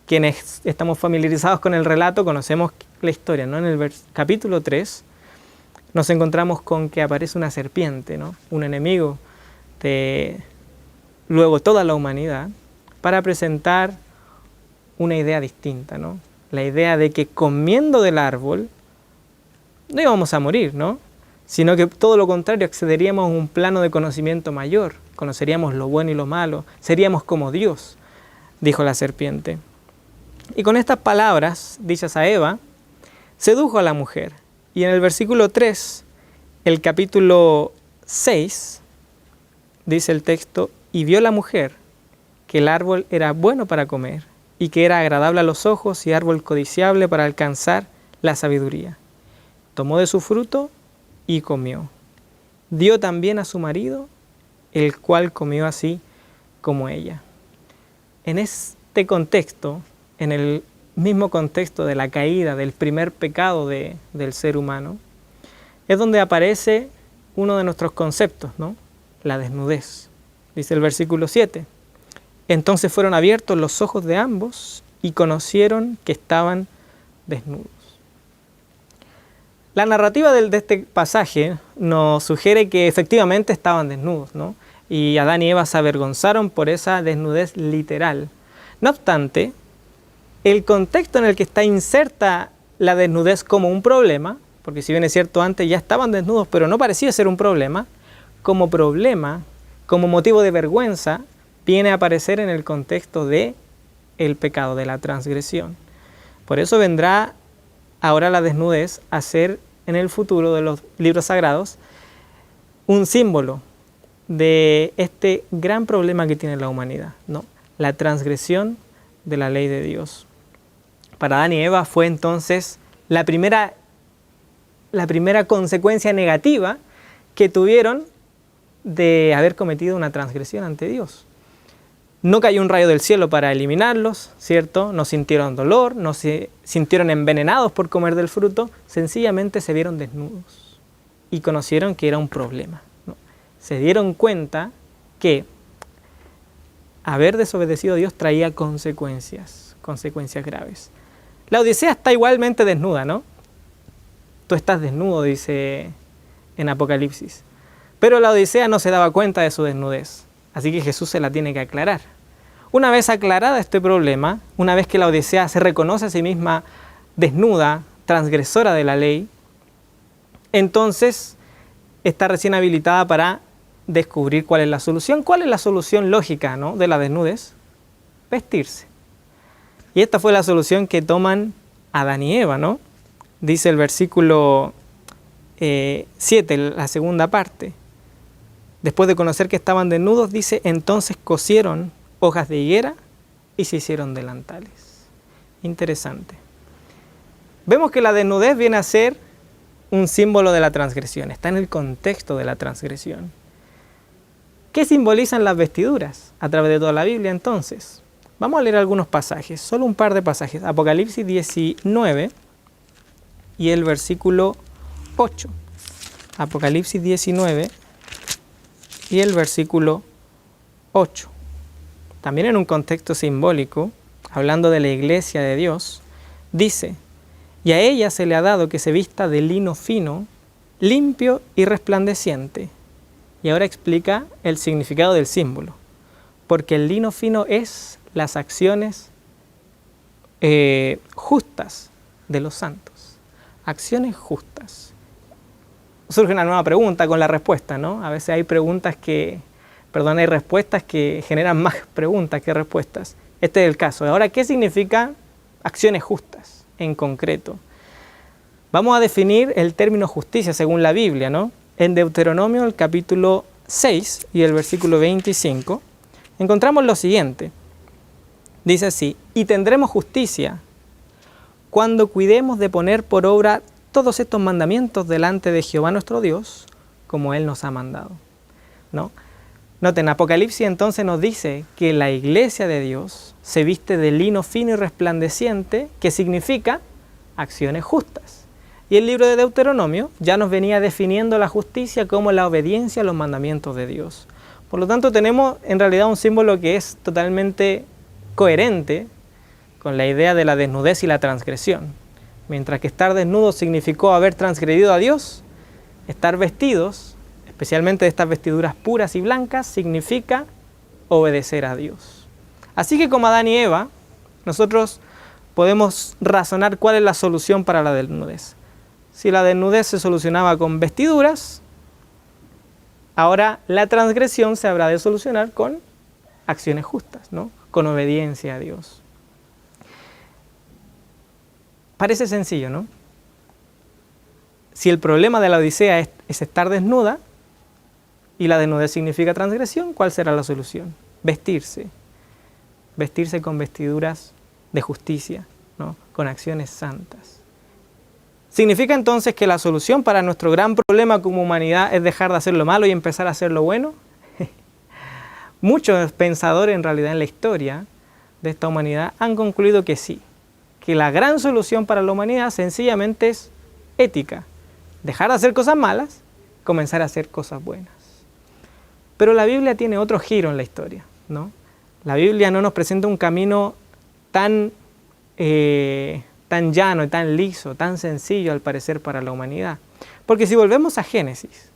quienes estamos familiarizados con el relato conocemos la historia, ¿no? En el capítulo 3 nos encontramos con que aparece una serpiente, ¿no?, un enemigo de luego toda la humanidad, para presentar una idea distinta, ¿no? La idea de que comiendo del árbol no íbamos a morir, ¿no?, sino que todo lo contrario, accederíamos a un plano de conocimiento mayor, conoceríamos lo bueno y lo malo, seríamos como Dios, dijo la serpiente. Y con estas palabras, dichas a Eva, sedujo a la mujer. Y en el versículo 3, el capítulo 6, dice el texto, y vio la mujer que el árbol era bueno para comer, y que era agradable a los ojos y árbol codiciable para alcanzar la sabiduría. Tomó de su fruto y comió. Dio también a su marido, el cual comió así como ella. En este contexto, en el mismo contexto de la caída, del primer pecado del ser humano, es donde aparece uno de nuestros conceptos, ¿no?, la desnudez. Dice el versículo 7, entonces fueron abiertos los ojos de ambos y conocieron que estaban desnudos. La narrativa de este pasaje nos sugiere que efectivamente estaban desnudos, ¿no?, y Adán y Eva se avergonzaron por esa desnudez literal. No obstante, el contexto en el que está inserta la desnudez como un problema, porque si bien es cierto antes ya estaban desnudos, pero no parecía ser un problema, como motivo de vergüenza, viene a aparecer en el contexto de el pecado, de la transgresión. Por eso vendrá ahora la desnudez a ser en el futuro de los libros sagrados un símbolo de este gran problema que tiene la humanidad, ¿no?, la transgresión de la ley de Dios. Para Adán y Eva fue entonces la primera consecuencia negativa que tuvieron de haber cometido una transgresión ante Dios. No cayó un rayo del cielo para eliminarlos, ¿cierto? No sintieron dolor, no se sintieron envenenados por comer del fruto, sencillamente se vieron desnudos y conocieron que era un problema, ¿no? Se dieron cuenta que haber desobedecido a Dios traía consecuencias graves. La Odisea está igualmente desnuda, ¿no? Tú estás desnudo, dice en Apocalipsis. Pero la Odisea no se daba cuenta de su desnudez. Así que Jesús se la tiene que aclarar. Una vez aclarada este problema, una vez que la Odisea se reconoce a sí misma desnuda, transgresora de la ley, entonces está recién habilitada para descubrir cuál es la solución. ¿Cuál es la solución lógica, ¿no?, de la desnudez? Vestirse. Y esta fue la solución que toman Adán y Eva, ¿no? Dice el versículo 7, la segunda parte. Después de conocer que estaban desnudos, dice, entonces cosieron hojas de higuera y se hicieron delantales. Interesante. Vemos que la desnudez viene a ser un símbolo de la transgresión, está en el contexto de la transgresión. ¿Qué simbolizan las vestiduras a través de toda la Biblia entonces? Vamos a leer algunos pasajes, solo un par de pasajes. Apocalipsis 19 y el versículo 8. Apocalipsis 19 y el versículo 8. También en un contexto simbólico, hablando de la iglesia de Dios, dice, y a ella se le ha dado que se vista de lino fino, limpio y resplandeciente. Y ahora explica el significado del símbolo. porque el lino fino es las acciones justas de los santos. Acciones justas. Surge una nueva pregunta con la respuesta, ¿no? A veces hay hay respuestas que generan más preguntas que respuestas. Este es el caso. Ahora, ¿qué significa acciones justas en concreto? Vamos a definir el término justicia según la Biblia, ¿no? En Deuteronomio, el capítulo 6 y el versículo 25, encontramos lo siguiente. Dice así: y tendremos justicia cuando cuidemos de poner por obra todos estos mandamientos delante de Jehová nuestro Dios, como Él nos ha mandado, ¿no? Noten, Apocalipsis entonces nos dice que la iglesia de Dios se viste de lino fino y resplandeciente, que significa acciones justas. Y el libro de Deuteronomio ya nos venía definiendo la justicia como la obediencia a los mandamientos de Dios. Por lo tanto, tenemos en realidad un símbolo que es totalmente coherente con la idea de la desnudez y la transgresión. Mientras que estar desnudo significó haber transgredido a Dios, estar vestidos, especialmente de estas vestiduras puras y blancas, significa obedecer a Dios. Así que como Adán y Eva, nosotros podemos razonar cuál es la solución para la desnudez. Si la desnudez se solucionaba con vestiduras, ahora la transgresión se habrá de solucionar con acciones justas, ¿no? Con obediencia a Dios. Parece sencillo, ¿no? Si el problema de la Odisea es estar desnuda, y la desnudez significa transgresión, ¿cuál será la solución? Vestirse. Vestirse con vestiduras de justicia, ¿no? Con acciones santas. ¿Significa entonces que la solución para nuestro gran problema como humanidad es dejar de hacer lo malo y empezar a hacer lo bueno? Muchos pensadores en realidad en la historia de esta humanidad han concluido que sí, que la gran solución para la humanidad sencillamente es ética. Dejar de hacer cosas malas, comenzar a hacer cosas buenas. Pero la Biblia tiene otro giro en la historia, ¿no? La Biblia no nos presenta un camino tan llano y tan liso, tan sencillo al parecer para la humanidad. Porque si volvemos a Génesis,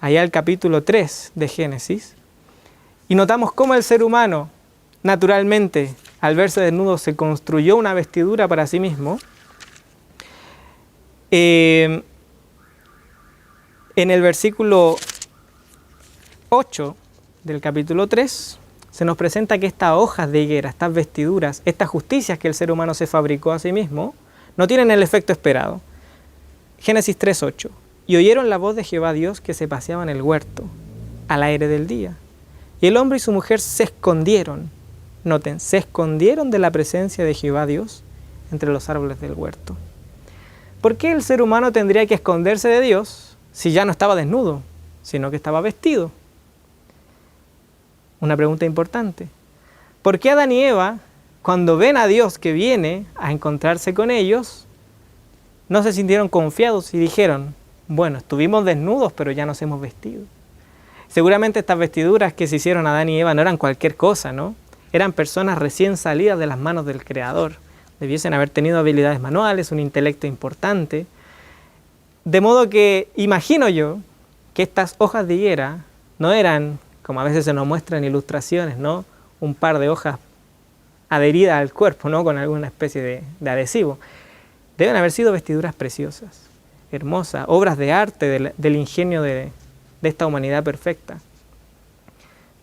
allá al capítulo 3 de Génesis, y notamos cómo el ser humano, naturalmente, al verse desnudo, se construyó una vestidura para sí mismo, en el versículo 8 del capítulo 3, se nos presenta que estas hojas de higuera, estas vestiduras, estas justicias que el ser humano se fabricó a sí mismo, no tienen el efecto esperado. Génesis 3:8. Y oyeron la voz de Jehová Dios que se paseaba en el huerto, al aire del día. Y el hombre y su mujer se escondieron. Noten, se escondieron de la presencia de Jehová Dios entre los árboles del huerto. ¿Por qué el ser humano tendría que esconderse de Dios si ya no estaba desnudo, sino que estaba vestido? Una pregunta importante. ¿Por qué Adán y Eva, cuando ven a Dios que viene a encontrarse con ellos, no se sintieron confiados y dijeron, bueno, estuvimos desnudos, pero ya nos hemos vestido? Seguramente estas vestiduras que se hicieron Adán y Eva no eran cualquier cosa, ¿no? Eran personas recién salidas de las manos del Creador. Debiesen haber tenido habilidades manuales, un intelecto importante. De modo que imagino yo que estas hojas de higuera no eran, como a veces se nos muestra en ilustraciones, ¿no? Un par de hojas adheridas al cuerpo, ¿no? Con alguna especie de adhesivo. Deben haber sido vestiduras preciosas, hermosas, obras de arte del ingenio de esta humanidad perfecta.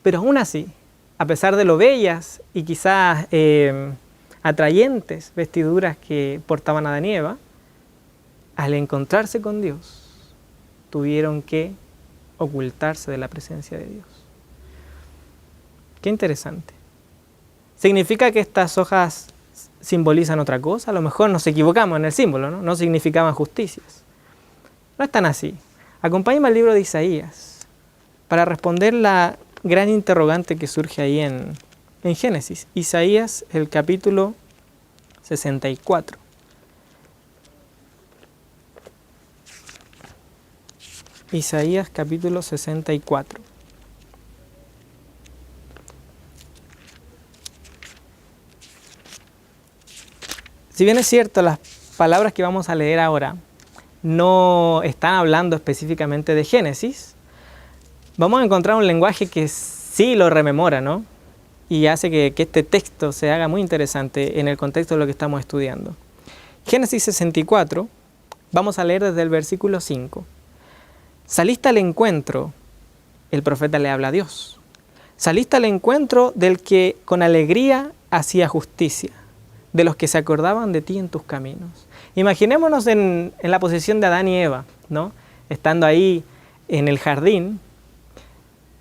Pero aún así, a pesar de lo bellas y quizás atrayentes vestiduras que portaban Adán y Eva, al encontrarse con Dios, tuvieron que ocultarse de la presencia de Dios. Qué interesante. ¿Significa que estas hojas simbolizan otra cosa? A lo mejor nos equivocamos en el símbolo, ¿no? No significaban justicias. No es tan así. Acompáñame al libro de Isaías para responder la gran interrogante que surge ahí en Génesis. Isaías, el capítulo 64. Isaías, capítulo 64. Si bien es cierto, las palabras que vamos a leer ahora no están hablando específicamente de Génesis, vamos a encontrar un lenguaje que sí lo rememora, ¿no? y hace que este texto se haga muy interesante en el contexto de lo que estamos estudiando. Génesis 64, vamos a leer desde el versículo 5. Saliste al encuentro, el profeta le habla a Dios. Saliste al encuentro del que con alegría hacía justicia, de los que se acordaban de ti en tus caminos. Imaginémonos en la posición de Adán y Eva, ¿no? Estando ahí en el jardín,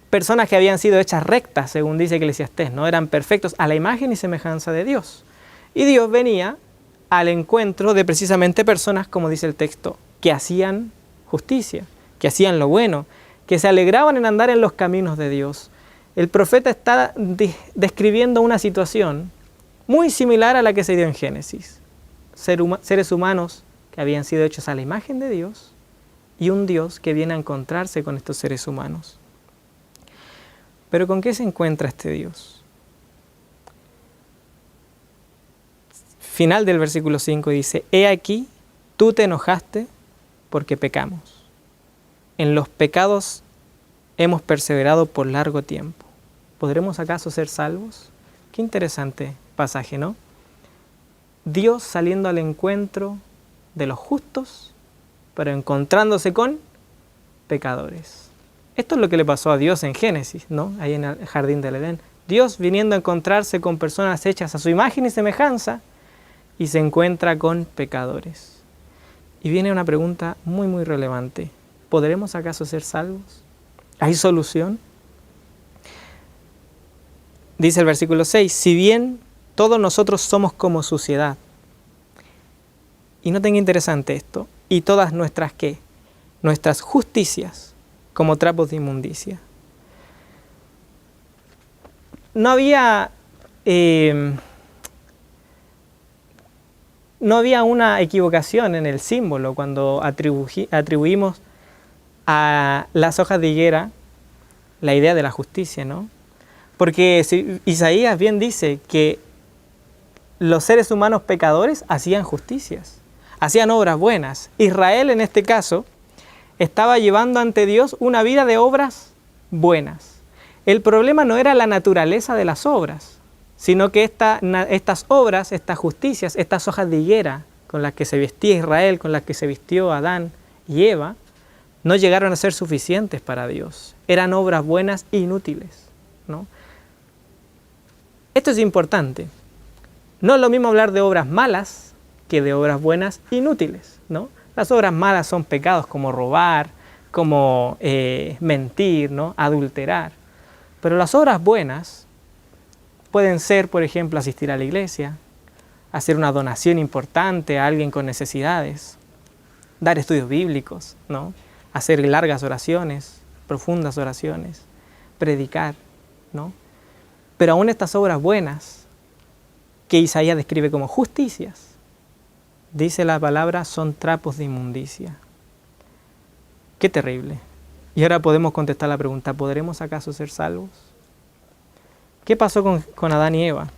personas que habían sido hechas rectas, según dice Eclesiastés, ¿no? Eran perfectos a la imagen y semejanza de Dios. Y Dios venía al encuentro de precisamente personas, como dice el texto, que hacían justicia, que hacían lo bueno, que se alegraban en andar en los caminos de Dios. El profeta está describiendo una situación muy similar a la que se dio en Génesis. Seres humanos que habían sido hechos a la imagen de Dios y un Dios que viene a encontrarse con estos seres humanos. Pero ¿con qué se encuentra este Dios? Final del versículo 5 dice, he aquí, tú te enojaste porque pecamos. En los pecados hemos perseverado por largo tiempo. ¿Podremos acaso ser salvos? Qué interesante pasaje, ¿no? Dios saliendo al encuentro de los justos, pero encontrándose con pecadores. Esto es lo que le pasó a Dios en Génesis, ¿no? Ahí en el jardín del Edén. Dios viniendo a encontrarse con personas hechas a su imagen y semejanza y se encuentra con pecadores. Y viene una pregunta muy, muy relevante. ¿Podremos acaso ser salvos? ¿Hay solución? Dice el versículo 6, si bien todos nosotros somos como suciedad. Y noten interesante esto. Y todas nuestras, ¿qué? Nuestras justicias como trapos de inmundicia. No había una equivocación en el símbolo cuando atribuimos a las hojas de higuera la idea de la justicia, ¿no? Porque Isaías bien dice que los seres humanos pecadores hacían justicias, hacían obras buenas. Israel en este caso estaba llevando ante Dios una vida de obras buenas. El problema no era la naturaleza de las obras, sino que estas obras, estas justicias, estas hojas de higuera con las que se vestía Israel, con las que se vistió Adán y Eva, no llegaron a ser suficientes para Dios. Eran obras buenas inútiles, ¿no? Esto es importante. No es lo mismo hablar de obras malas que de obras buenas inútiles, ¿no? Las obras malas son pecados como robar, como mentir, ¿no? Adulterar. Pero las obras buenas pueden ser, por ejemplo, asistir a la iglesia, hacer una donación importante a alguien con necesidades, dar estudios bíblicos, ¿no? Hacer largas oraciones, profundas oraciones, predicar, ¿no? Pero aún estas obras buenas, que Isaías describe como justicias, dice la palabra, son trapos de inmundicia. Qué terrible. Y ahora podemos contestar la pregunta, ¿podremos acaso ser salvos? ¿Qué pasó con Adán y Eva?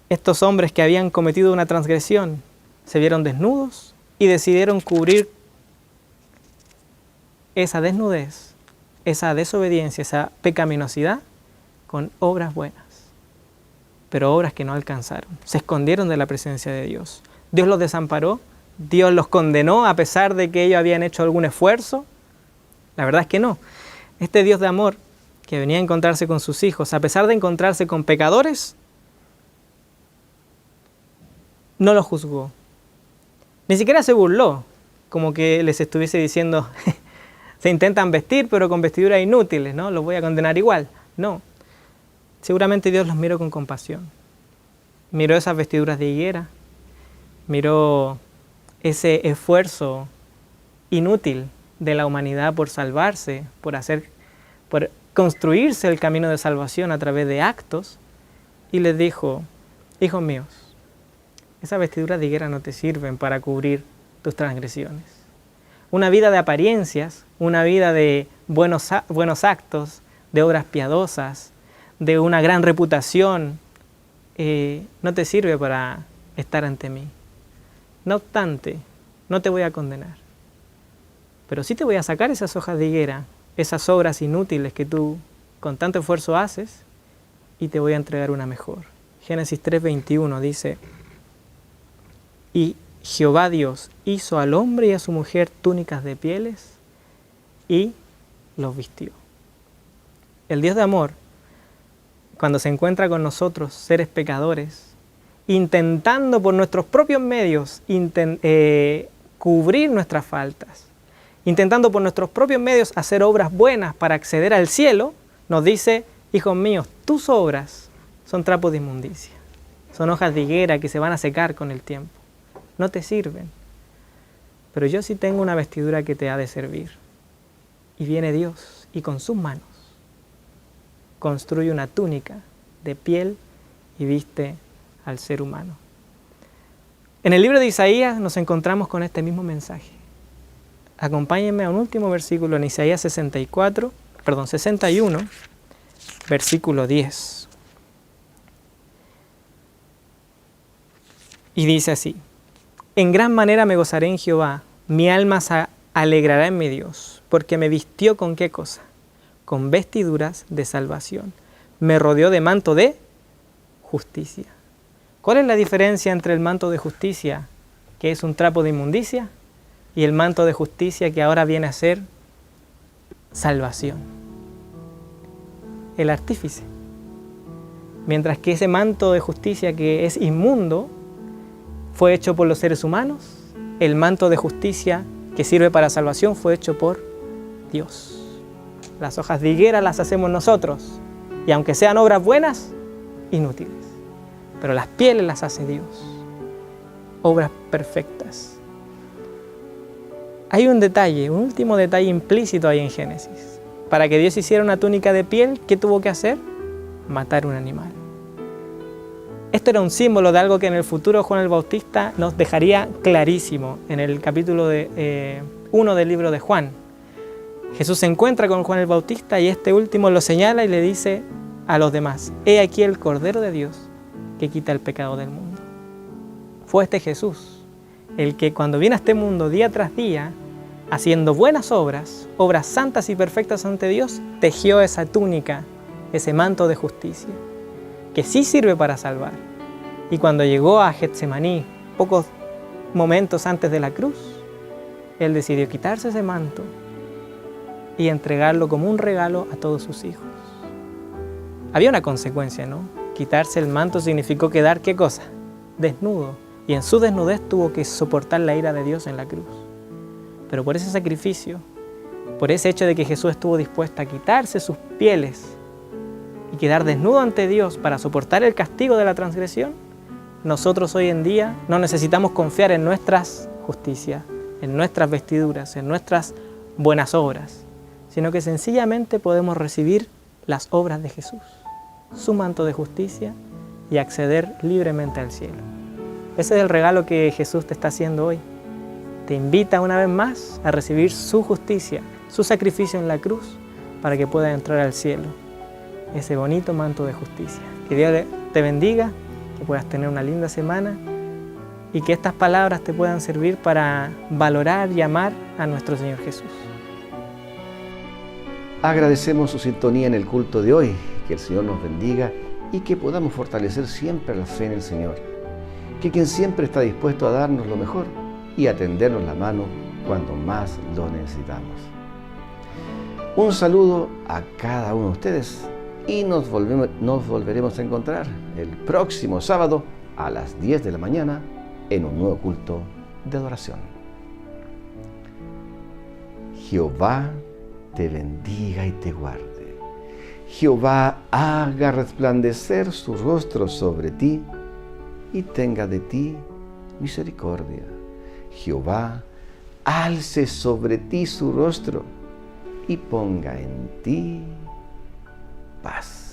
Estos hombres que habían cometido una transgresión se vieron desnudos y decidieron cubrir esa desnudez, esa desobediencia, esa pecaminosidad con obras buenas, pero obras que no alcanzaron. Se escondieron de la presencia de Dios. Dios los desamparó, Dios los condenó a pesar de que ellos habían hecho algún esfuerzo. La verdad es que no. Este Dios de amor que venía a encontrarse con sus hijos, a pesar de encontrarse con pecadores, no los juzgó. Ni siquiera se burló, como que les estuviese diciendo, se intentan vestir, pero con vestiduras inútiles, ¿no? Los voy a condenar igual. No. Seguramente Dios los miró con compasión. Miró esas vestiduras de higuera, miró ese esfuerzo inútil de la humanidad por salvarse, por construirse el camino de salvación a través de actos, y les dijo, hijos míos, esas vestiduras de higuera no te sirven para cubrir tus transgresiones. Una vida de apariencias, una vida de buenos actos, de obras piadosas, de una gran reputación, no te sirve para estar ante mí. No obstante, no te voy a condenar, pero sí te voy a sacar esas hojas de higuera, esas obras inútiles que tú con tanto esfuerzo haces, y te voy a entregar una mejor. Génesis 3:21 dice, y Jehová Dios hizo al hombre y a su mujer túnicas de pieles y los vistió. El Dios de amor, cuando se encuentra con nosotros, seres pecadores, intentando por nuestros propios medios cubrir nuestras faltas, intentando por nuestros propios medios hacer obras buenas para acceder al cielo, nos dice, hijos míos, tus obras son trapos de inmundicia, son hojas de higuera que se van a secar con el tiempo, no te sirven, pero yo sí tengo una vestidura que te ha de servir. Y viene Dios y con sus manos construye una túnica de piel y viste al ser humano. En el libro de Isaías nos encontramos con este mismo mensaje. Acompáñenme a un último versículo en Isaías 61, versículo 10. Y dice así, en gran manera me gozaré en Jehová, mi alma se alegrará en mi Dios, porque me vistió con ¿qué cosa? Con vestiduras de salvación. Me rodeó de manto de justicia. ¿Cuál es la diferencia entre el manto de justicia, que es un trapo de inmundicia, y el manto de justicia que ahora viene a ser salvación? El artífice. Mientras que ese manto de justicia que es inmundo fue hecho por los seres humanos, el manto de justicia que sirve para salvación fue hecho por Dios. Las hojas de higuera las hacemos nosotros, y aunque sean obras buenas, inútiles. Pero las pieles las hace Dios, obras perfectas. Hay un detalle, un último detalle implícito ahí en Génesis. Para que Dios hiciera una túnica de piel, ¿qué tuvo que hacer? Matar un animal. Esto era un símbolo de algo que en el futuro Juan el Bautista nos dejaría clarísimo en el capítulo 1 del libro de Juan. Jesús se encuentra con Juan el Bautista y este último lo señala y le dice a los demás, he aquí el Cordero de Dios que quita el pecado del mundo. Fue este Jesús el que cuando viene a este mundo día tras día, haciendo buenas obras, obras santas y perfectas ante Dios, tejió esa túnica, ese manto de justicia, que sí sirve para salvar. Y cuando llegó a Getsemaní, pocos momentos antes de la cruz, Él decidió quitarse ese manto y entregarlo como un regalo a todos sus hijos. Había una consecuencia, ¿no? Quitarse el manto significó quedar, ¿qué cosa? Desnudo. Y en su desnudez tuvo que soportar la ira de Dios en la cruz. Pero por ese sacrificio, por ese hecho de que Jesús estuvo dispuesto a quitarse sus pieles y quedar desnudo ante Dios para soportar el castigo de la transgresión, nosotros hoy en día no necesitamos confiar en nuestras justicias, en nuestras vestiduras, en nuestras buenas obras, sino que sencillamente podemos recibir las obras de Jesús, su manto de justicia y acceder libremente al cielo. Ese es el regalo que Jesús te está haciendo hoy. Te invita una vez más a recibir su justicia, su sacrificio en la cruz, para que puedas entrar al cielo, ese bonito manto de justicia. Que Dios te bendiga, que puedas tener una linda semana y que estas palabras te puedan servir para valorar y amar a nuestro Señor Jesús. Agradecemos su sintonía en el culto de hoy, que el Señor nos bendiga y que podamos fortalecer siempre la fe en el Señor, que quien siempre está dispuesto a darnos lo mejor y a tendernos la mano cuando más lo necesitamos. Un saludo a cada uno de ustedes y nos volveremos a encontrar el próximo sábado a las 10 de la mañana en un nuevo culto de adoración. Jehová te bendiga y te guarde. Jehová haga resplandecer su rostro sobre ti y tenga de ti misericordia. Jehová alce sobre ti su rostro y ponga en ti paz.